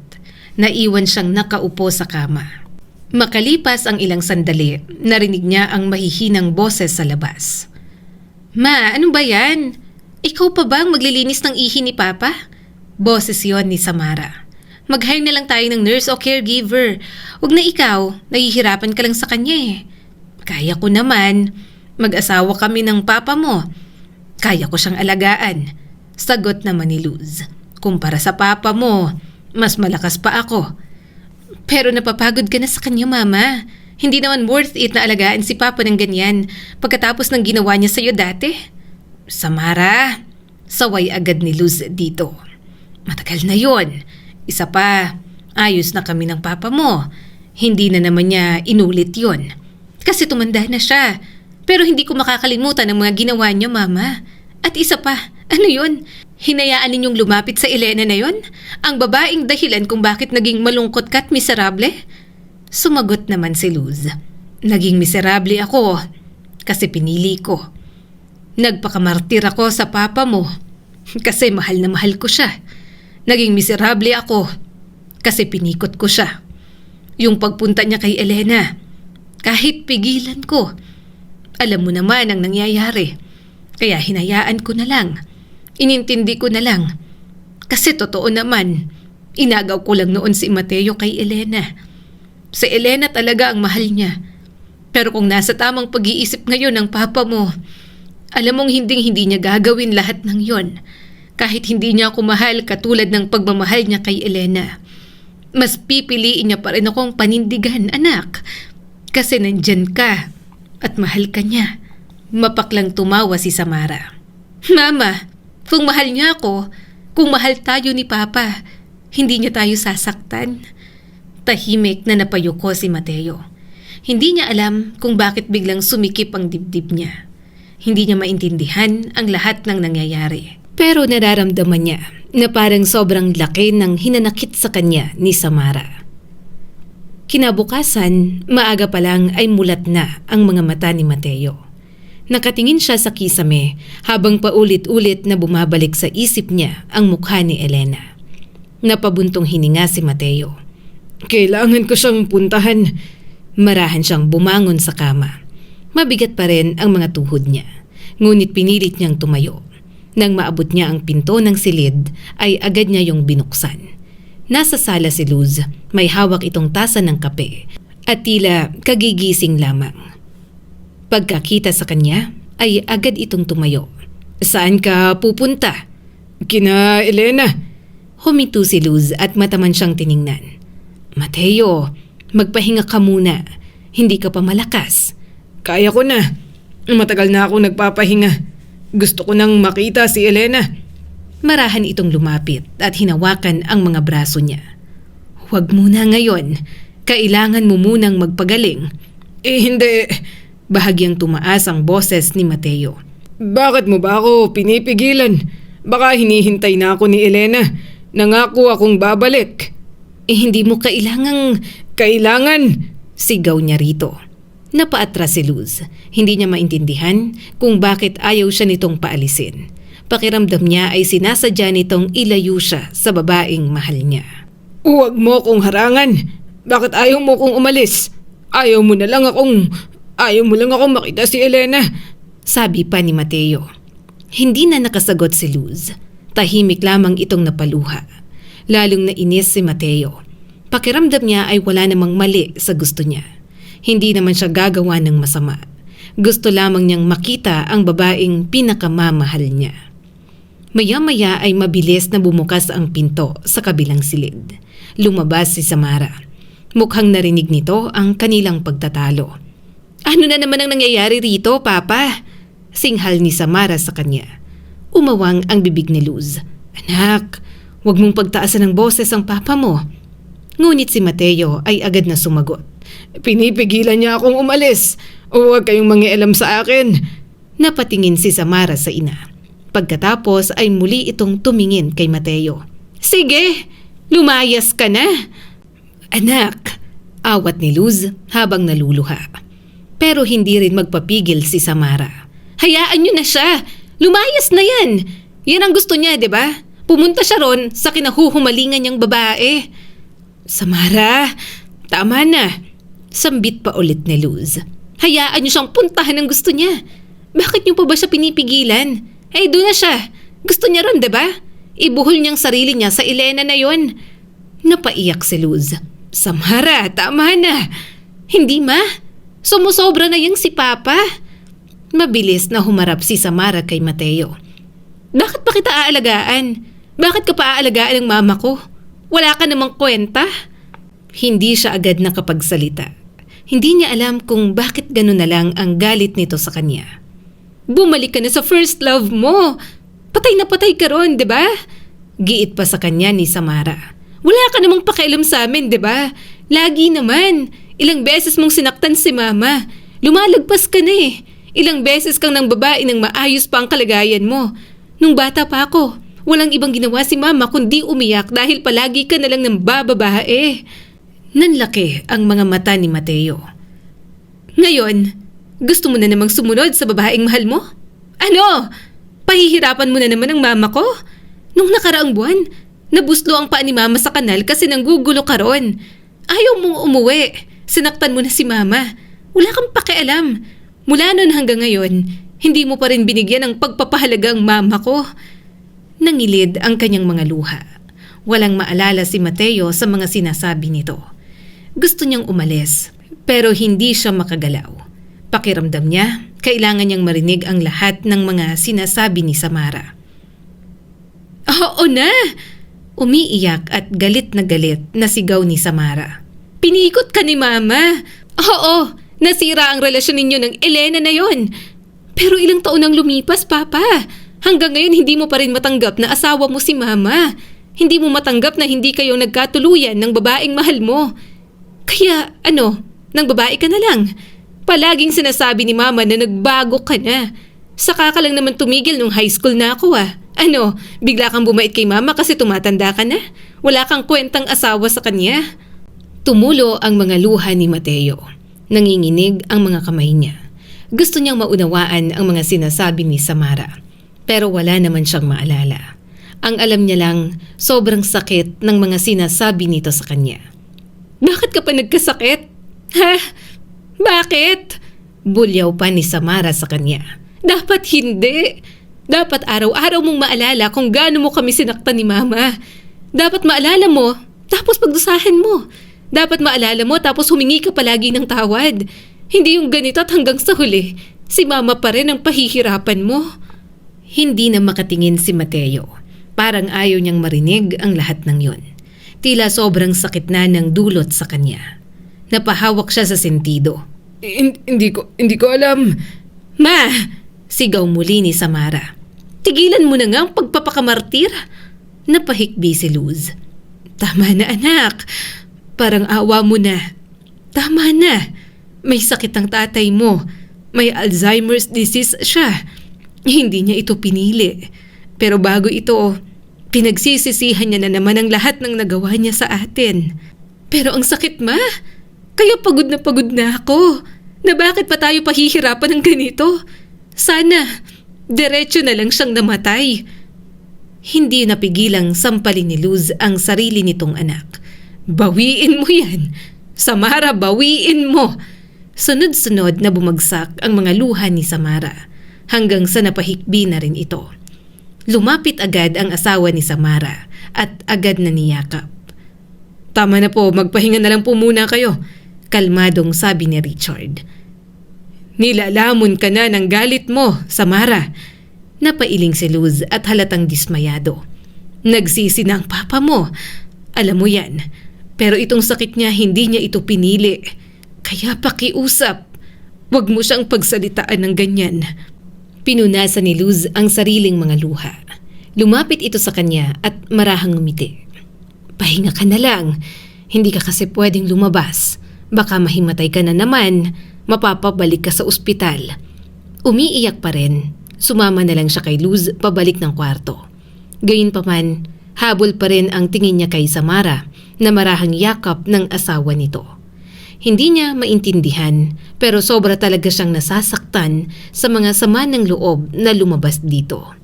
Speaker 1: Naiwan siyang nakaupo sa kama. Makalipas ang ilang sandali, narinig niya ang mahihinang boses sa labas. Ma, ano ba yan? Ikaw pa ba ang maglilinis ng ihi ni Papa? Boses yon ni Samara. Mag-hire na lang tayo ng nurse o caregiver. Huwag na ikaw, nahihirapan ka lang sa kanya eh. Kaya ko naman. Mag-asawa kami ng papa mo. Kaya ko siyang alagaan. Sagot naman ni Luz. Kumpara sa papa mo, mas malakas pa ako. Pero napapagod ka na sa kanya, Mama. Hindi naman worth it na alagaan si Papa ng ganyan pagkatapos ng ginawa niya sa'yo dati. Samara, saway agad ni Luz dito. Matagal na yon. Isa pa, ayos na kami ng Papa mo. Hindi na naman niya inulit yon. Kasi tumanda na siya. Pero hindi ko makakalimutan ang mga ginawa niyo, Mama. At isa pa, ano yun? Hinayaan ninyong lumapit sa Elena na yon? Ang babaeng dahilan kung bakit naging malungkot ka at miserable? Sumagot naman si Luz. Naging miserable ako kasi pinili ko. Nagpakamartir ako sa papa mo kasi mahal na mahal ko siya. Naging miserable ako kasi pinikot ko siya. Yung pagpunta niya kay Elena, kahit pigilan ko. Alam mo naman ang nangyayari. Kaya hinayaan ko na lang. Inintindi ko na lang. Kasi totoo naman, inagaw ko lang noon si Mateo kay Elena. Si Elena talaga ang mahal niya. Pero kung nasa tamang pag-iisip ngayon ng papa mo, alam mong hindi niya gagawin lahat ng yon. Kahit hindi niya ako mahal katulad ng pagmamahal niya kay Elena. Mas pipiliin niya pa rin akong panindigan, anak. Kasi nandyan ka at mahal ka niya. Mapaklang tumawa si Samara. Mama, kung mahal niya ako, kung mahal tayo ni Papa, hindi niya tayo sasaktan. Tahimik na napayuko si Mateo. Hindi niya alam kung bakit biglang sumikip ang dibdib niya. Hindi niya maintindihan ang lahat ng nangyayari. Pero nararamdaman niya na parang sobrang laki ng hinanakit sa kanya ni Samara. Kinabukasan, maaga pa lang ay mulat na ang mga mata ni Mateo. Nakatingin siya sa kisame habang paulit-ulit na bumabalik sa isip niya ang mukha ni Elena. Napabuntong hininga si Mateo.
Speaker 2: Kailangan ko siyang puntahan.
Speaker 1: Marahan siyang bumangon sa kama. Mabigat pa rin ang mga tuhod niya, ngunit pinilit niyang tumayo. Nang maabot niya ang pinto ng silid, ay agad niya yung binuksan. Nasa sala si Luz, may hawak itong tasa ng kape at tila kagigising lamang. Pagkakita sa kanya, ay agad itong tumayo.
Speaker 2: Saan ka pupunta? Kina Elena.
Speaker 1: Huminto si Luz at mataman siyang tiningnan. Mateo, magpahinga ka muna. Hindi ka pa malakas.
Speaker 2: Kaya ko na. Matagal na ako nagpapahinga. Gusto ko nang makita si Elena.
Speaker 1: Marahan itong lumapit at hinawakan ang mga braso niya. Huwag muna ngayon. Kailangan mo munang magpagaling.
Speaker 2: Hindi.
Speaker 1: Bahagyang tumaas ang boses ni Mateo.
Speaker 2: Bakit mo ba ako pinipigilan? Baka hinihintay na ako ni Elena. Nangako akong babalik.
Speaker 1: Hindi mo kailangang...
Speaker 2: Kailangan!
Speaker 1: Sigaw niya rito. Napaatras si Luz. Hindi niya maintindihan kung bakit ayaw siya nitong paalisin. Pakiramdam niya ay sinasadya nitong ilayo siya sa babaeng mahal niya.
Speaker 2: Huwag mo kong harangan. Bakit ayaw mo kong umalis? Ayaw mo lang akong makita si Elena.
Speaker 1: Sabi pa ni Mateo. Hindi na nakasagot si Luz. Tahimik lamang itong napaluha. Lalong nainis si Mateo. Pakiramdam niya ay wala namang mali sa gusto niya. Hindi naman siya gagawa ng masama. Gusto lamang niyang makita ang babaeng pinakamamahal niya. Maya-maya ay mabilis na bumukas ang pinto sa kabilang silid. Lumabas si Samara. Mukhang narinig nito ang kanilang pagtatalo. Ano na naman ang nangyayari rito, Papa? Singhal ni Samara sa kanya. Umawang ang bibig ni Luz. Anak, huwag mong pagtaasan ng boses ang papa mo. Ngunit si Mateo ay agad na sumagot.
Speaker 2: Pinipigilan niya akong umalis. Huwag kayong mangialam sa akin.
Speaker 1: Napatingin si Samara sa ina. Pagkatapos ay muli itong tumingin kay Mateo. Sige, lumayas ka na. Anak, awat ni Luz habang naluluha. Pero hindi rin magpapigil si Samara. Hayaan niyo na siya. Lumayas na yan. Yan ang gusto niya, di ba? Pumunta siya ron sa kinahuhumalingan niyang babae. Samara, tama na. Sambit pa ulit ni Luz. Hayaan niyo siyang puntahan ang gusto niya. Bakit niyo pa ba siya pinipigilan? Doon na siya. Gusto niya ron, diba? Ibuhol niyang sarili niya sa Elena na yon. Napaiyak si Luz. Samara, tama na. Hindi ma. Sumusobra na yung si Papa. Mabilis na humarap si Samara kay Mateo. Bakit pa kita aalagaan? Bakit ka pa aalagaan ng mama ko? Wala ka namang kwenta? Hindi siya agad nakapagsalita. Hindi niya alam kung bakit gano'n na lang ang galit nito sa kanya. Bumalik ka na sa first love mo. Patay na patay ka ron, di ba? Giit pa sa kanya ni Samara. Wala ka namang pakialam sa amin, di ba? Lagi naman. Ilang beses mong sinaktan si mama. Lumalagpas ka na eh. Ilang beses kang nang babae nang maayos pa ang kalagayan mo. Nung bata pa ako, walang ibang ginawa si mama kundi umiyak dahil palagi ka na lang ng bababae. Nanlaki ang mga mata ni Mateo. Ngayon, gusto mo na namang sumunod sa babaeng mahal mo? Ano? Pahihirapan mo na naman ang mama ko? Nung nakaraang buwan, nabuslo ang paa ni mama sa kanal kasi nanggugulo ka ron. Ayaw mong umuwi. Sinaktan mo na si mama. Wala kang pakialam. Mula nun hanggang ngayon, hindi mo pa rin binigyan ng pagpapahalaga ang mama ko. Nangilid ang kanyang mga luha. Walang maalala si Mateo sa mga sinasabi nito. Gusto niyang umalis, pero hindi siya makagalaw. Pakiramdam niya, kailangan niyang marinig ang lahat ng mga sinasabi ni Samara. Oo na! Umiiyak at galit na sigaw ni Samara. Pinikot ka ni Mama! Oo! Nasira ang relasyon ninyo ng Elena na yon. Pero ilang taon nang lumipas, Papa. Hanggang ngayon hindi mo pa rin matanggap na asawa mo si Mama. Hindi mo matanggap na hindi kayo nagkatuluyan ng babaeng mahal mo. Kaya nang babae ka na lang. Palaging sinasabi ni Mama na nagbago ka na. Saka ka lang naman tumigil nung high school na ako ah. Bigla kang bumait kay Mama kasi tumatanda ka na? Wala kang kwentang asawa sa kanya? Tumulo ang mga luha ni Mateo. Nanginginig ang mga kamay niya. Gusto niyang maunawaan ang mga sinasabi ni Samara. Pero wala naman siyang maalala. Ang alam niya lang, sobrang sakit ng mga sinasabi nito sa kanya. Bakit ka pa nagkasakit? Ha? Bakit? Bulyaw pa ni Samara sa kanya. Dapat hindi. Dapat araw-araw mong maalala kung gaano mo kami sinaktan ni Mama. Dapat maalala mo, tapos pagdusahan mo. Dapat maalala mo, tapos humingi ka palagi ng tawad. Hindi yung ganito at hanggang sa huli, si Mama pa rin ang pahihirapan mo. Hindi na makatingin si Mateo. Parang ayaw niyang marinig ang lahat ng yun. Tila sobrang sakit na ng dulot sa kanya. Napahawak siya sa sentido.
Speaker 2: Hindi ko alam.
Speaker 1: Ma! Sigaw muli ni Samara. Tigilan mo na nga ang pagpapakamartir. Napahikbi si Luz. Tama na anak. Parang awa mo na. Tama na. May sakit ang tatay mo. May Alzheimer's disease siya. Hindi niya ito pinili. Pero bago ito, pinagsisisihan niya na naman ang lahat ng nagawa niya sa atin. Pero ang sakit, Ma. Kaya pagod na ako. Na bakit pa tayo pahihirapan ng ganito? Sana, diretso na lang siyang namatay. Hindi napigilang sampalin ni Luz ang sarili nitong anak. Bawiin mo yan. Samara, bawiin mo. Sunod-sunod na bumagsak ang mga luha ni Samara hanggang sa napahikbi na rin ito. Lumapit agad ang asawa ni Samara at agad na niyakap.
Speaker 2: Tama na po, magpahinga na lang po muna kayo.
Speaker 1: Kalmadong sabi ni Richard.
Speaker 2: Nilalamon ka na ng galit mo, Samara.
Speaker 1: Napailing si Luz at halatang dismayado. Nagsisi na ang papa mo. Alam mo yan. Pero itong sakit niya, hindi niya ito pinili. Kaya pakiusap. Huwag mo siyang pagsalitaan ng ganyan. Pinunasan ni Luz ang sariling mga luha. Lumapit ito sa kanya at marahang ngumiti. Pahinga ka na lang. Hindi ka kasi pwedeng lumabas. Baka mahimatay ka na naman. Mapapabalik ka sa ospital. Umiiyak pa rin. Sumama na lang siya kay Luz pabalik ng kwarto. Gayunpaman, habol pa rin ang tingin niya kay Samara na marahang yakap ng asawa nito. Hindi niya maintindihan pero sobra talaga siyang nasasaktan sa mga sama ng loob na lumabas dito.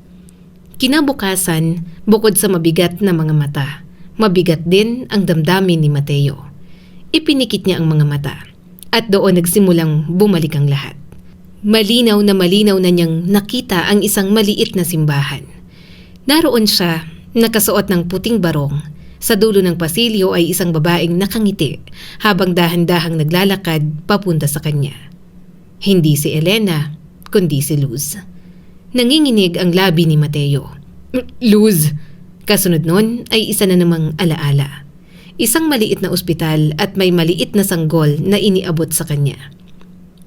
Speaker 1: Kinabukasan, bukod sa mabigat na mga mata, mabigat din ang damdamin ni Mateo. Ipinikit niya ang mga mata at doon nagsimulang bumalik ang lahat. Malinaw na niyang nakita ang isang maliit na simbahan. Naroon siya, nakasuot ng puting barong. Sa dulo ng pasilyo ay isang babaeng nakangiti habang dahan-dahang naglalakad papunta sa kanya. Hindi si Elena, kundi si Luz. Nanginginig ang labi ni Mateo.
Speaker 2: Luz!
Speaker 1: Kasunod nun ay isa na namang alaala. Isang maliit na ospital at may maliit na sanggol na iniabot sa kanya.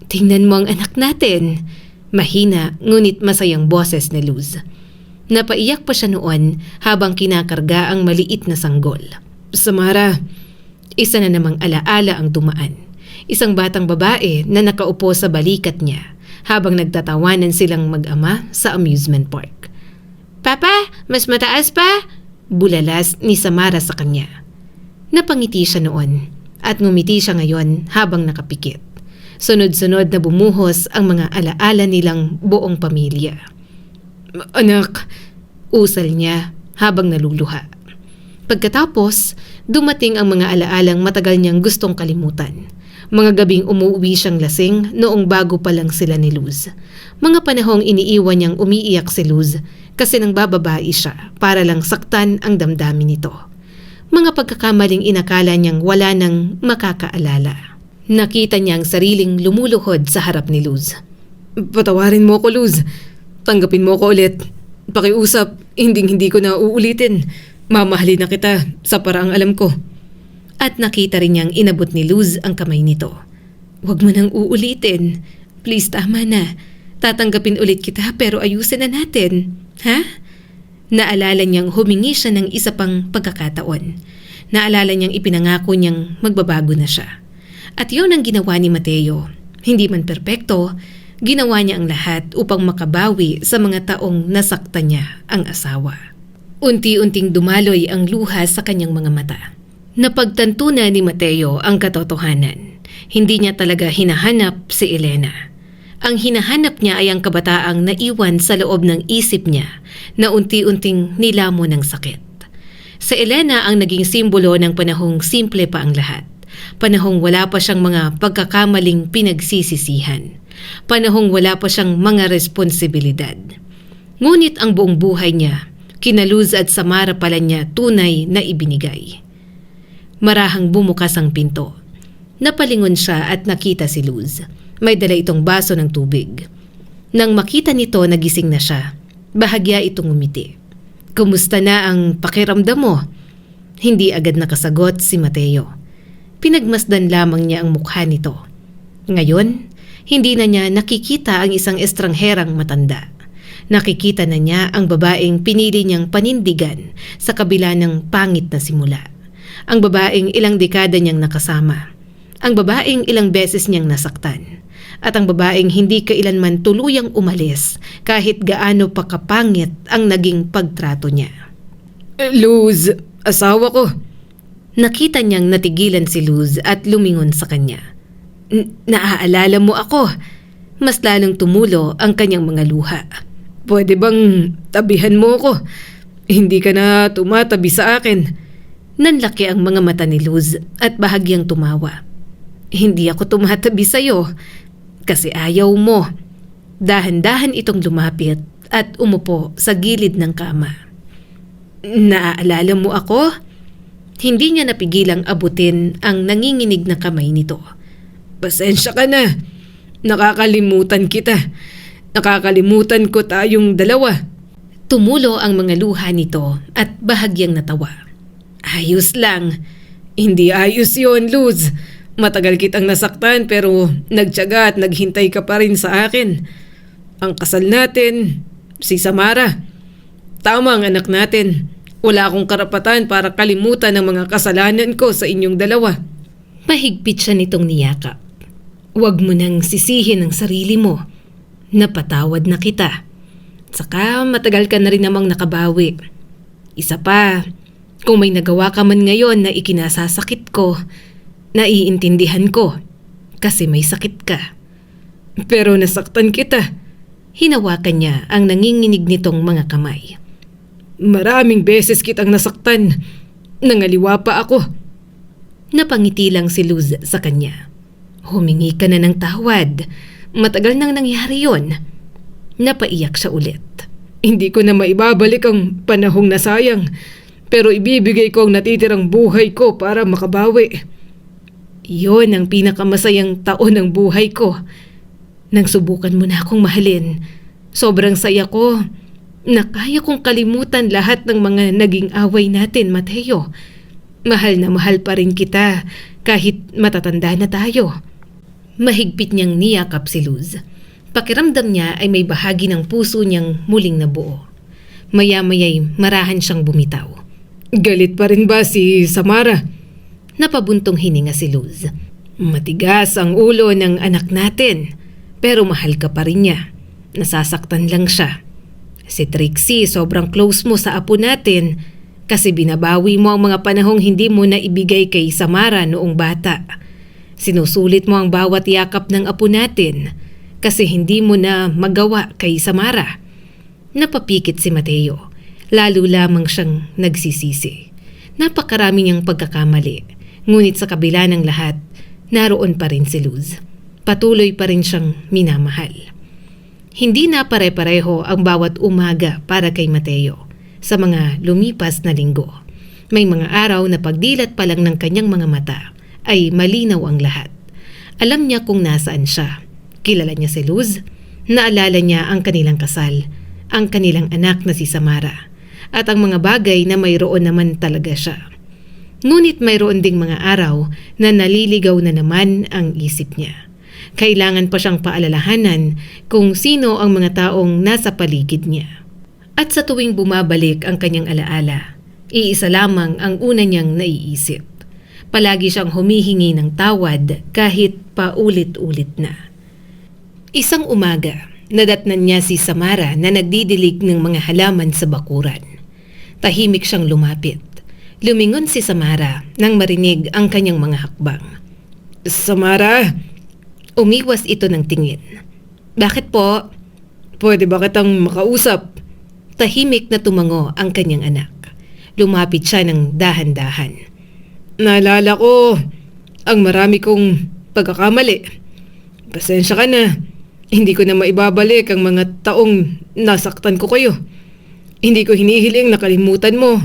Speaker 1: Tingnan mo ang anak natin. Mahina ngunit masayang boses ni Luz. Napaiyak pa siya noon habang kinakarga ang maliit na sanggol.
Speaker 2: Samara!
Speaker 1: Isa na namang alaala ang dumaan. Isang batang babae na nakaupo sa balikat niya habang nagtatawanan silang mag-ama sa amusement park. Papa, mas mataas pa? Bulalas ni Samara sa kanya. Napangiti siya noon at ngumiti siya ngayon habang nakapikit. Sunod-sunod na bumuhos ang mga alaala nilang buong pamilya.
Speaker 2: Anak,
Speaker 1: usal niya habang naluluha. Pagkatapos, dumating ang mga alaalang matagal niyang gustong kalimutan. Mga gabing umuwi siyang lasing noong bago pa lang sila ni Luz. Mga panahong iniiwan niyang umiiyak si Luz kasi nang bababae siya para lang saktan ang damdamin nito. Mga pagkakamaling inakala niyang wala nang makakaalala. Nakita niya ang sariling lumuluhod sa harap ni Luz.
Speaker 2: Patawarin mo ko, Luz. Tanggapin mo ko ulit. Pakiusap, hindi ko na uulitin. Mamahalin na kita sa paraang alam ko.
Speaker 1: At nakita rin niyang inabot ni Luz ang kamay nito. Huwag mo nang uulitin. Please, tama na. Tatanggapin ulit kita pero ayusin na natin. Ha? Naalala niyang humingi siya ng isa pang pagkakataon. Naalala niyang ipinangako niyang magbabago na siya. At yun ang ginawa ni Mateo. Hindi man perpekto, ginawa niya ang lahat upang makabawi sa mga taong nasaktan niya ang asawa. Unti-unting dumaloy ang luha sa kanyang mga mata. Napagtanto na ni Mateo ang katotohanan. Hindi niya talaga hinahanap si Elena. Ang hinahanap niya ay ang kabataang naiwan sa loob ng isip niya na unti-unting nilamon ng sakit. Si Elena ang naging simbolo ng panahong simple pa ang lahat. Panahong wala pa siyang mga pagkakamaling pinagsisisihan. Panahong wala pa siyang mga responsibilidad. Ngunit ang buong buhay niya, kina Luz at Samara pala niya tunay na ibinigay. Marahang bumukas ang pinto. Napalingon siya at nakita si Luz. May dala itong baso ng tubig. Nang makita nito, nagising na siya. Bahagya itong umiti. "Kumusta na ang pakiramdam mo?" Hindi agad nakasagot si Mateo. Pinagmasdan lamang niya ang mukha nito. Ngayon, hindi na niya nakikita ang isang estrangherang matanda. Nakikita na niya ang babaeng pinili niyang panindigan sa kabila ng pangit na simula. Ang babaeng ilang dekada niyang nakasama. Ang babaeng ilang beses niyang nasaktan. At ang babaeng hindi kailanman tuluyang umalis kahit gaano pa kapangit ang naging pagtrato niya.
Speaker 2: Luz, asawa ko.
Speaker 1: Nakita niyang natigilan si Luz at lumingon sa kanya. Naaalala mo ako. Mas lalong tumulo ang kanyang mga luha.
Speaker 2: Pwede bang tabihan mo ko? Hindi ka na tumatabi sa akin.
Speaker 1: Nanlaki ang mga mata ni Luz at bahagyang tumawa. Hindi ako tumatabi sa'yo kasi ayaw mo. Dahan-dahan itong lumapit at umupo sa gilid ng kama. Naaalala mo ako? Hindi niya napigilang abutin ang nanginginig na kamay nito.
Speaker 2: Pasensya ka na. Nakakalimutan kita. Nakakalimutan ko tayong dalawa.
Speaker 1: Tumulo ang mga luha nito at bahagyang natawa.
Speaker 2: Ayos lang. Hindi ayos yon, Luz. Matagal kitang nasaktan pero nagtiyaga at naghintay ka pa rin sa akin. Ang kasal natin, si Samara. Tama ang anak natin. Wala akong karapatan para kalimutan ang mga kasalanan ko sa inyong dalawa.
Speaker 1: Mahigpit siya nitong niyakap. Huwag mo nang sisihin ang sarili mo. Napatawad na kita. Saka matagal ka na rin namang nakabawi. Isa pa, kung may nagawa ka man ngayon na ikinasasakit ko, naiintindihan ko kasi may sakit ka.
Speaker 2: Pero nasaktan kita.
Speaker 1: Hinawakan niya ang nanginginig nitong mga kamay.
Speaker 2: Maraming beses kitang nasaktan. Nangaliwa pa ako.
Speaker 1: Napangiti lang si Luz sa kanya. Humingi ka na ng tawad. Matagal nang nangyari yon. Napaiyak siya ulit.
Speaker 2: Hindi ko na maibabalik ang panahong nasayang. Pero ibibigay ko ang natitirang buhay ko para makabawi.
Speaker 1: Iyon ang pinakamasayang taon ng buhay ko. Nang subukan mo na akong mahalin, sobrang saya ko na kaya kong kalimutan lahat ng mga naging away natin, Mateo. Mahal na mahal pa rin kita kahit matatanda na tayo. Mahigpit niyang niyakap si Luz. Pakiramdam niya ay may bahagi ng puso niyang muling nabuo. Maya-maya'y marahan siyang bumitaw.
Speaker 2: Galit pa rin ba si Samara?
Speaker 1: Napabuntong hininga si Luz.
Speaker 2: Matigas ang ulo ng anak natin.
Speaker 1: Pero mahal ka pa rin niya. Nasasaktan lang siya. Si Trixie, sobrang close mo sa apo natin kasi binabawi mo ang mga panahong hindi mo na ibigay kay Samara noong bata. Sinusulit mo ang bawat yakap ng apo natin kasi hindi mo na magawa kay Samara. Napapikit si Mateo. Lalo lamang siyang nagsisisi. Napakarami niyang pagkakamali. Ngunit sa kabila ng lahat, naroon pa rin si Luz. Patuloy pa rin siyang minamahal. Hindi na pare-pareho ang bawat umaga para kay Mateo sa mga lumipas na linggo. May mga araw na pagdilat pa lang ng kanyang mga mata ay malinaw ang lahat. Alam niya kung nasaan siya. Kilala niya si Luz. Naalala niya ang kanilang kasal, ang kanilang anak na si Samara, at ang mga bagay na mayroon naman talaga siya. Ngunit mayroon ding mga araw na naliligaw na naman ang isip niya. Kailangan pa siyang paalalahanan kung sino ang mga taong nasa paligid niya. At sa tuwing bumabalik ang kanyang alaala, iisa lamang ang una niyang naiisip. Palagi siyang humihingi ng tawad kahit paulit-ulit na. Isang umaga, nadatnan niya si Samara na nagdidilig ng mga halaman sa bakuran. Tahimik siyang lumapit. Lumingon si Samara nang marinig ang kanyang mga hakbang.
Speaker 2: Samara!
Speaker 1: Umiwas ito ng tingin. Bakit po?
Speaker 2: Pwede ba kitang makausap?
Speaker 1: Tahimik na tumango ang kanyang anak. Lumapit siya ng dahan-dahan.
Speaker 2: Naalala ko, ang marami kong pagkakamali. Pasensya ka na. Hindi ko na maibabalik ang mga taong nasaktan ko kayo. Hindi ko hinihiling nakalimutan mo.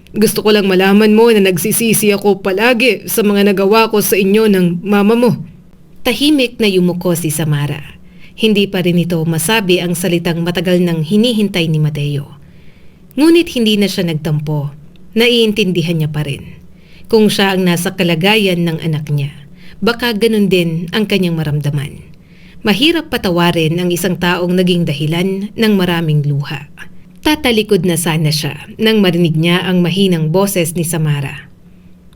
Speaker 2: Gusto ko lang malaman mo na nagsisisi ako palagi sa mga nagawa ko sa inyo ng mama mo.
Speaker 1: Tahimik na yumuko si Samara. Hindi pa rin ito masabi ang salitang matagal nang hinihintay ni Mateo. Ngunit hindi na siya nagtampo. Naiintindihan niya pa rin. Kung siya ang nasa kalagayan ng anak niya, baka ganun din ang kanyang maramdaman. Mahirap patawarin ang isang taong naging dahilan ng maraming luha. Tatalikod na sana siya nang marinig niya ang mahinang boses ni Samara.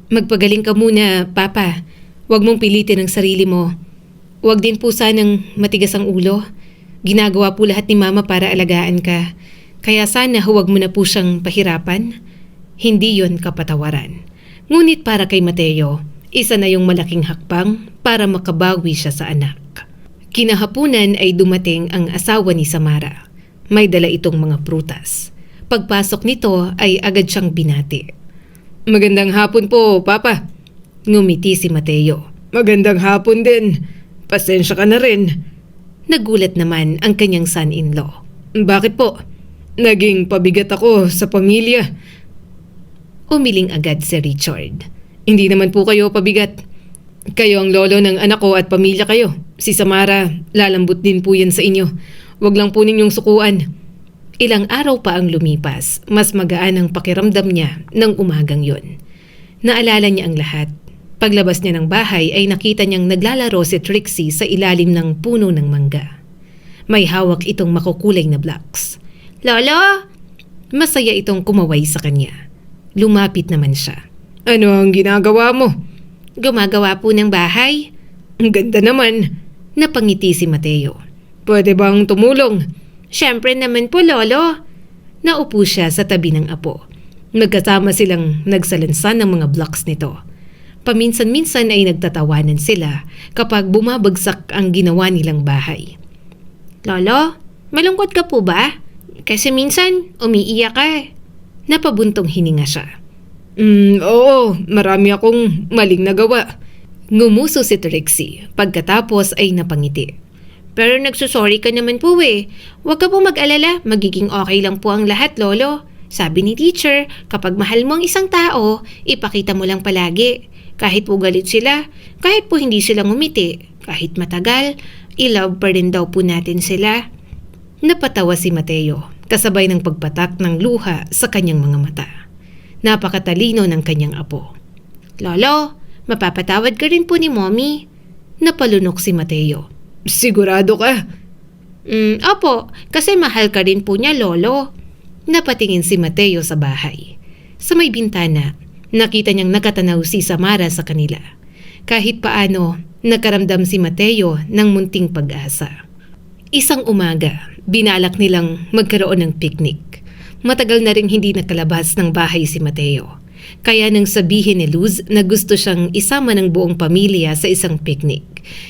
Speaker 1: Magpagaling ka muna, Papa. Huwag mong pilitin ang sarili mo. Huwag din po sanang matigas ang ulo. Ginagawa po lahat ni Mama para alagaan ka. Kaya sana huwag mo na po siyang pahirapan. Hindi yon kapatawaran. Ngunit para kay Mateo, isa na yung malaking hakbang para makabawi siya sa anak. Kinahapunan ay dumating ang asawa ni Samara. May dala itong mga prutas. Pagpasok nito ay agad siyang binati.
Speaker 2: Magandang hapon po, Papa.
Speaker 1: Ngumiti si Mateo.
Speaker 2: Magandang hapon din. Pasensya ka na rin.
Speaker 1: Nagulat naman ang kanyang son-in-law.
Speaker 2: Bakit po? Naging pabigat ako sa pamilya.
Speaker 1: Umiling agad si Richard.
Speaker 2: Hindi naman po kayo pabigat. Kayo ang lolo ng anak ko at pamilya kayo. Si Samara, lalambot din po yan sa inyo. Huwag lang po ninyong sukuan.
Speaker 1: Ilang araw pa ang lumipas, mas magaan ang pakiramdam niya ng umagang yon. Naalala niya ang lahat. Paglabas niya ng bahay ay nakita niyang naglalaro si Trixie sa ilalim ng puno ng mangga. May hawak itong makukulay na blocks. Lolo! Masaya itong kumaway sa kanya. Lumapit naman siya.
Speaker 2: Ano ang ginagawa mo?
Speaker 1: Gumagawa po ng bahay.
Speaker 2: Ang ganda naman.
Speaker 1: Napangiti si Mateo.
Speaker 2: Pwede bang tumulong?
Speaker 1: Siyempre naman po, Lolo. Naupo siya sa tabi ng apo. Magkasama silang nagsalansan ng mga blocks nito. Paminsan-minsan ay nagtatawanan sila kapag bumabagsak ang ginawa nilang bahay. Lolo, malungkot ka po ba? Kasi minsan umiiyak ka. Napabuntong hininga siya.
Speaker 2: Oo, marami akong maling nagawa.
Speaker 1: Ngumuso si Trixie, pagkatapos ay napangiti. Pero nagsusorry ka naman po eh. Huwag ka po mag-alala, magiging okay lang po ang lahat, Lolo. Sabi ni teacher, kapag mahal mo ang isang tao, ipakita mo lang palagi. Kahit po galit sila, kahit po hindi sila ngumiti, kahit matagal, i-love pa rin daw po natin sila. Napatawa si Mateo, kasabay ng pagpatak ng luha sa kanyang mga mata. Napakatalino ng kanyang apo. Lolo, mapapatawad ka rin po ni Mommy. Napalunok si Mateo.
Speaker 2: Sigurado ka?
Speaker 1: Opo, kasi mahal ka rin po niya, Lolo. Napatingin si Mateo sa bahay. Sa may bintana, nakita niyang nakatanaw si Samara sa kanila. Kahit paano, nakaramdam si Mateo ng munting pag-asa. Isang umaga, binalak nilang magkaroon ng picnic. Matagal na ring hindi nakalabas ng bahay si Mateo. Kaya nang sabihin ni Luz na gusto siyang isama ng buong pamilya sa isang picnic,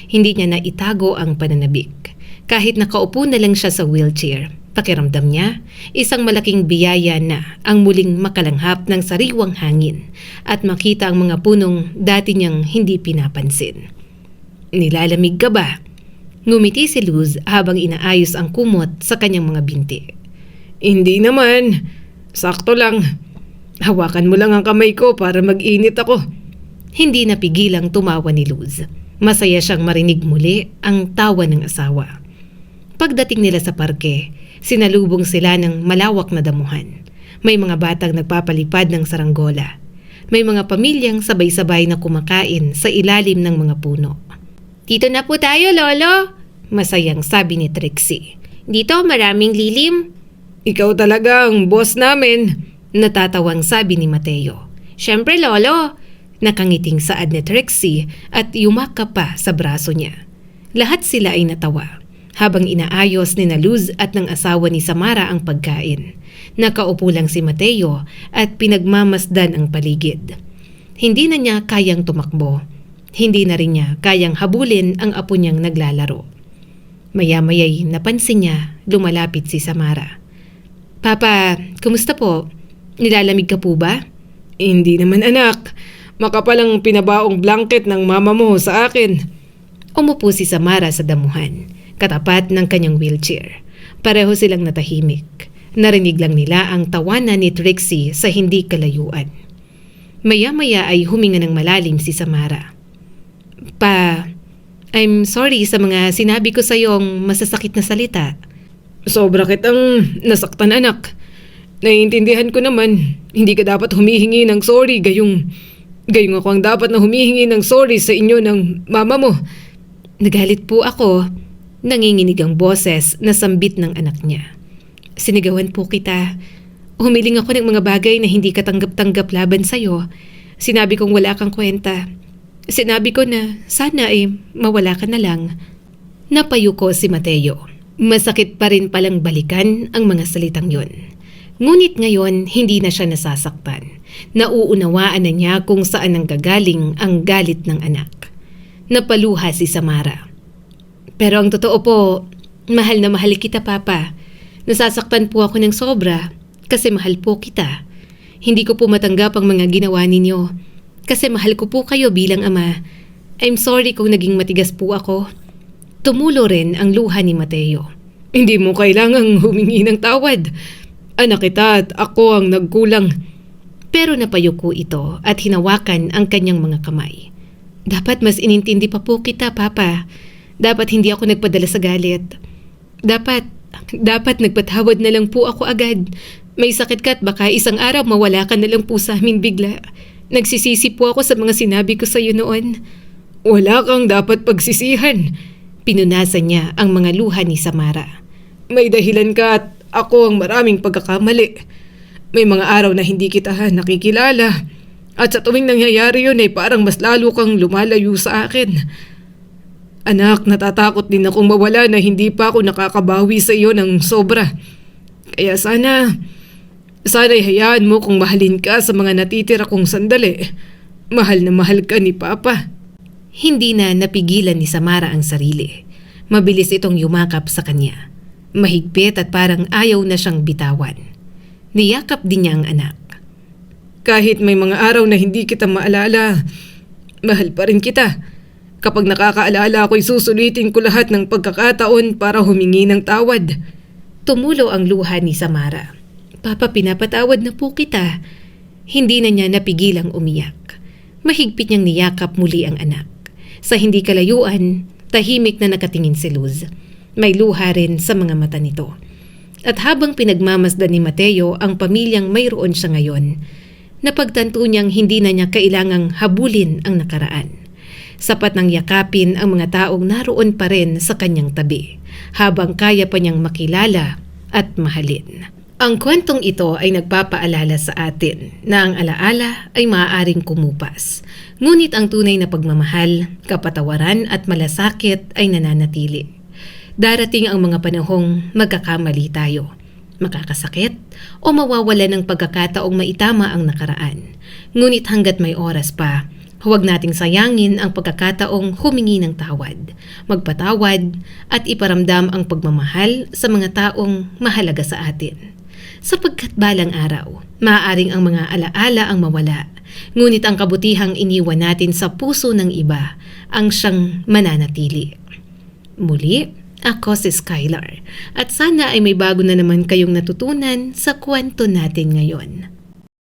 Speaker 1: hindi niya na itago ang pananabik. Kahit nakaupo na lang siya sa wheelchair, pakiramdam niya, isang malaking biyaya na ang muling makalanghap ng sariwang hangin at makita ang mga punong dati niyang hindi pinapansin. Nilalamig ka ba? Ngumiti si Luz habang inaayos ang kumot sa kanyang mga binti.
Speaker 2: Hindi naman. Sakto lang. Hawakan mo lang ang kamay ko para mag-init ako.
Speaker 1: Hindi napigilang tumawa ni Luz. Masaya siyang marinig muli ang tawa ng asawa. Pagdating nila sa parke, sinalubong sila ng malawak na damuhan. May mga batang nagpapalipad ng saranggola. May mga pamilyang sabay-sabay na kumakain sa ilalim ng mga puno. Dito na po tayo, Lolo! Masayang sabi ni Trixie. Dito maraming lilim.
Speaker 2: Ikaw talaga ang boss namin.
Speaker 1: Natatawang sabi ni Mateo. Siyempre, Lolo! Nakangiting saad ni Trixie at yumakap pa sa braso niya. Lahat sila ay natawa habang inaayos ni Luz at ng asawa ni Samara ang pagkain. Nakaupo lang si Mateo at pinagmamasdan ang paligid. Hindi na niya kayang tumakbo. Hindi na rin niya kayang habulin ang apo niyang naglalaro. Maya-maya'y napansin niya, lumalapit si Samara. Papa, kumusta po? Nilalamig ka po ba?
Speaker 2: Hindi naman anak. makapalang pinabaong blanket ng mama mo sa akin.
Speaker 1: Umupo si Samara sa damuhan, katapat ng kanyang wheelchair. Pareho silang natahimik. Narinig lang nila ang tawanan ni Trixie sa hindi kalayuan. Maya-maya ay huminga ng malalim si Samara. I'm sorry sa mga sinabi ko sa iyong masasakit na salita.
Speaker 2: Sobra kitang nasaktan, anak. Naiintindihan ko naman, hindi ka dapat humihingi ng sorry, gayong ako ang dapat na humihingi ng sorry sa inyo ng mama mo.
Speaker 1: Nagalit po ako, nanginginig ang boses na sambit ng anak niya. Sinigawan po kita. Humiling ako ng mga bagay na hindi katanggap-tanggap laban sa'yo. Sinabi kong wala kang kwenta. Sinabi ko na sana ay mawala ka na lang. Napayuko si Mateo. Masakit pa rin palang balikan ang mga salitang yon. Ngunit ngayon hindi na siya nasasaktan. Nauunawaan na niya kung saan nanggagaling ang galit ng anak. Napaluha si Samara. Pero ang totoo po, mahal na mahal kita, Papa. Nasasaktan po ako ng sobra kasi mahal po kita. Hindi ko po matanggap ang mga ginawa ninyo kasi mahal ko po kayo bilang ama. I'm sorry kung naging matigas po ako. Tumulo rin ang luha ni Mateo.
Speaker 2: Hindi mo kailangang humingi ng tawad. Anak kita at ako ang nagkulang.
Speaker 1: Pero napayuko ito at hinawakan ang kanyang mga kamay. Dapat mas inintindi pa po kita, Papa. Dapat hindi ako nagpadala sa galit. Dapat nagpatawad na lang po ako agad. May sakit ka at baka isang araw mawala ka na lang po sa amin bigla. Nagsisisi po ako sa mga sinabi ko sa iyo noon.
Speaker 2: Wala kang dapat pagsisihan.
Speaker 1: Pinunasan niya ang mga luha ni Samara.
Speaker 2: May dahilan ka at ako ang maraming pagkakamali. May mga araw na hindi kita nakikilala. At sa tuwing nangyayari yun ay parang mas lalo kang lumalayo sa akin. Anak, natatakot din akong mawala na hindi pa ako nakakabawi sa iyo ng sobra. Kaya sana'y hayaan mo kung mahalin ka sa mga natitira kong sandali. Mahal na mahal ka ni Papa.
Speaker 1: Hindi na napigilan ni Samara ang sarili. Mabilis itong yumakap sa kanya. Mahigpit at parang ayaw na siyang bitawan. Niyakap din niya ang anak.
Speaker 2: Kahit may mga araw na hindi kita maalala, mahal pa rin kita. Kapag nakakaalala ako'y susulitin ko lahat ng pagkakataon para humingi ng tawad.
Speaker 1: Tumulo ang luha ni Samara. Papa, pinapatawad na po kita. Hindi na niya napigilang umiyak. Mahigpit niyang niyakap muli ang anak. Sa hindi kalayuan, tahimik na nakatingin si Luz. May luha rin sa mga mata nito. At habang pinagmamasdan ni Mateo ang pamilyang mayroon siya ngayon, napagtanto niyang hindi na niya kailangang habulin ang nakaraan. Sapat nang yakapin ang mga taong naroon pa rin sa kanyang tabi, habang kaya pa niyang makilala at mahalin. Ang kwentong ito ay nagpapaalala sa atin na ang alaala ay maaaring kumupas. Ngunit ang tunay na pagmamahal, kapatawaran at malasakit ay nananatili. Darating ang mga panahong magkakamali tayo, makakasakit o mawawala ng pagkakataong maitama ang nakaraan. Ngunit hanggat may oras pa, huwag nating sayangin ang pagkakataong humingi ng tawad, magpatawad at iparamdam ang pagmamahal sa mga taong mahalaga sa atin. Sapagkat balang araw, maaaring ang mga alaala ang mawala, ngunit ang kabutihang iniwan natin sa puso ng iba ang siyang mananatili. Muli, ako si Skylar at sana ay may bago na naman kayong natutunan sa kwento natin ngayon.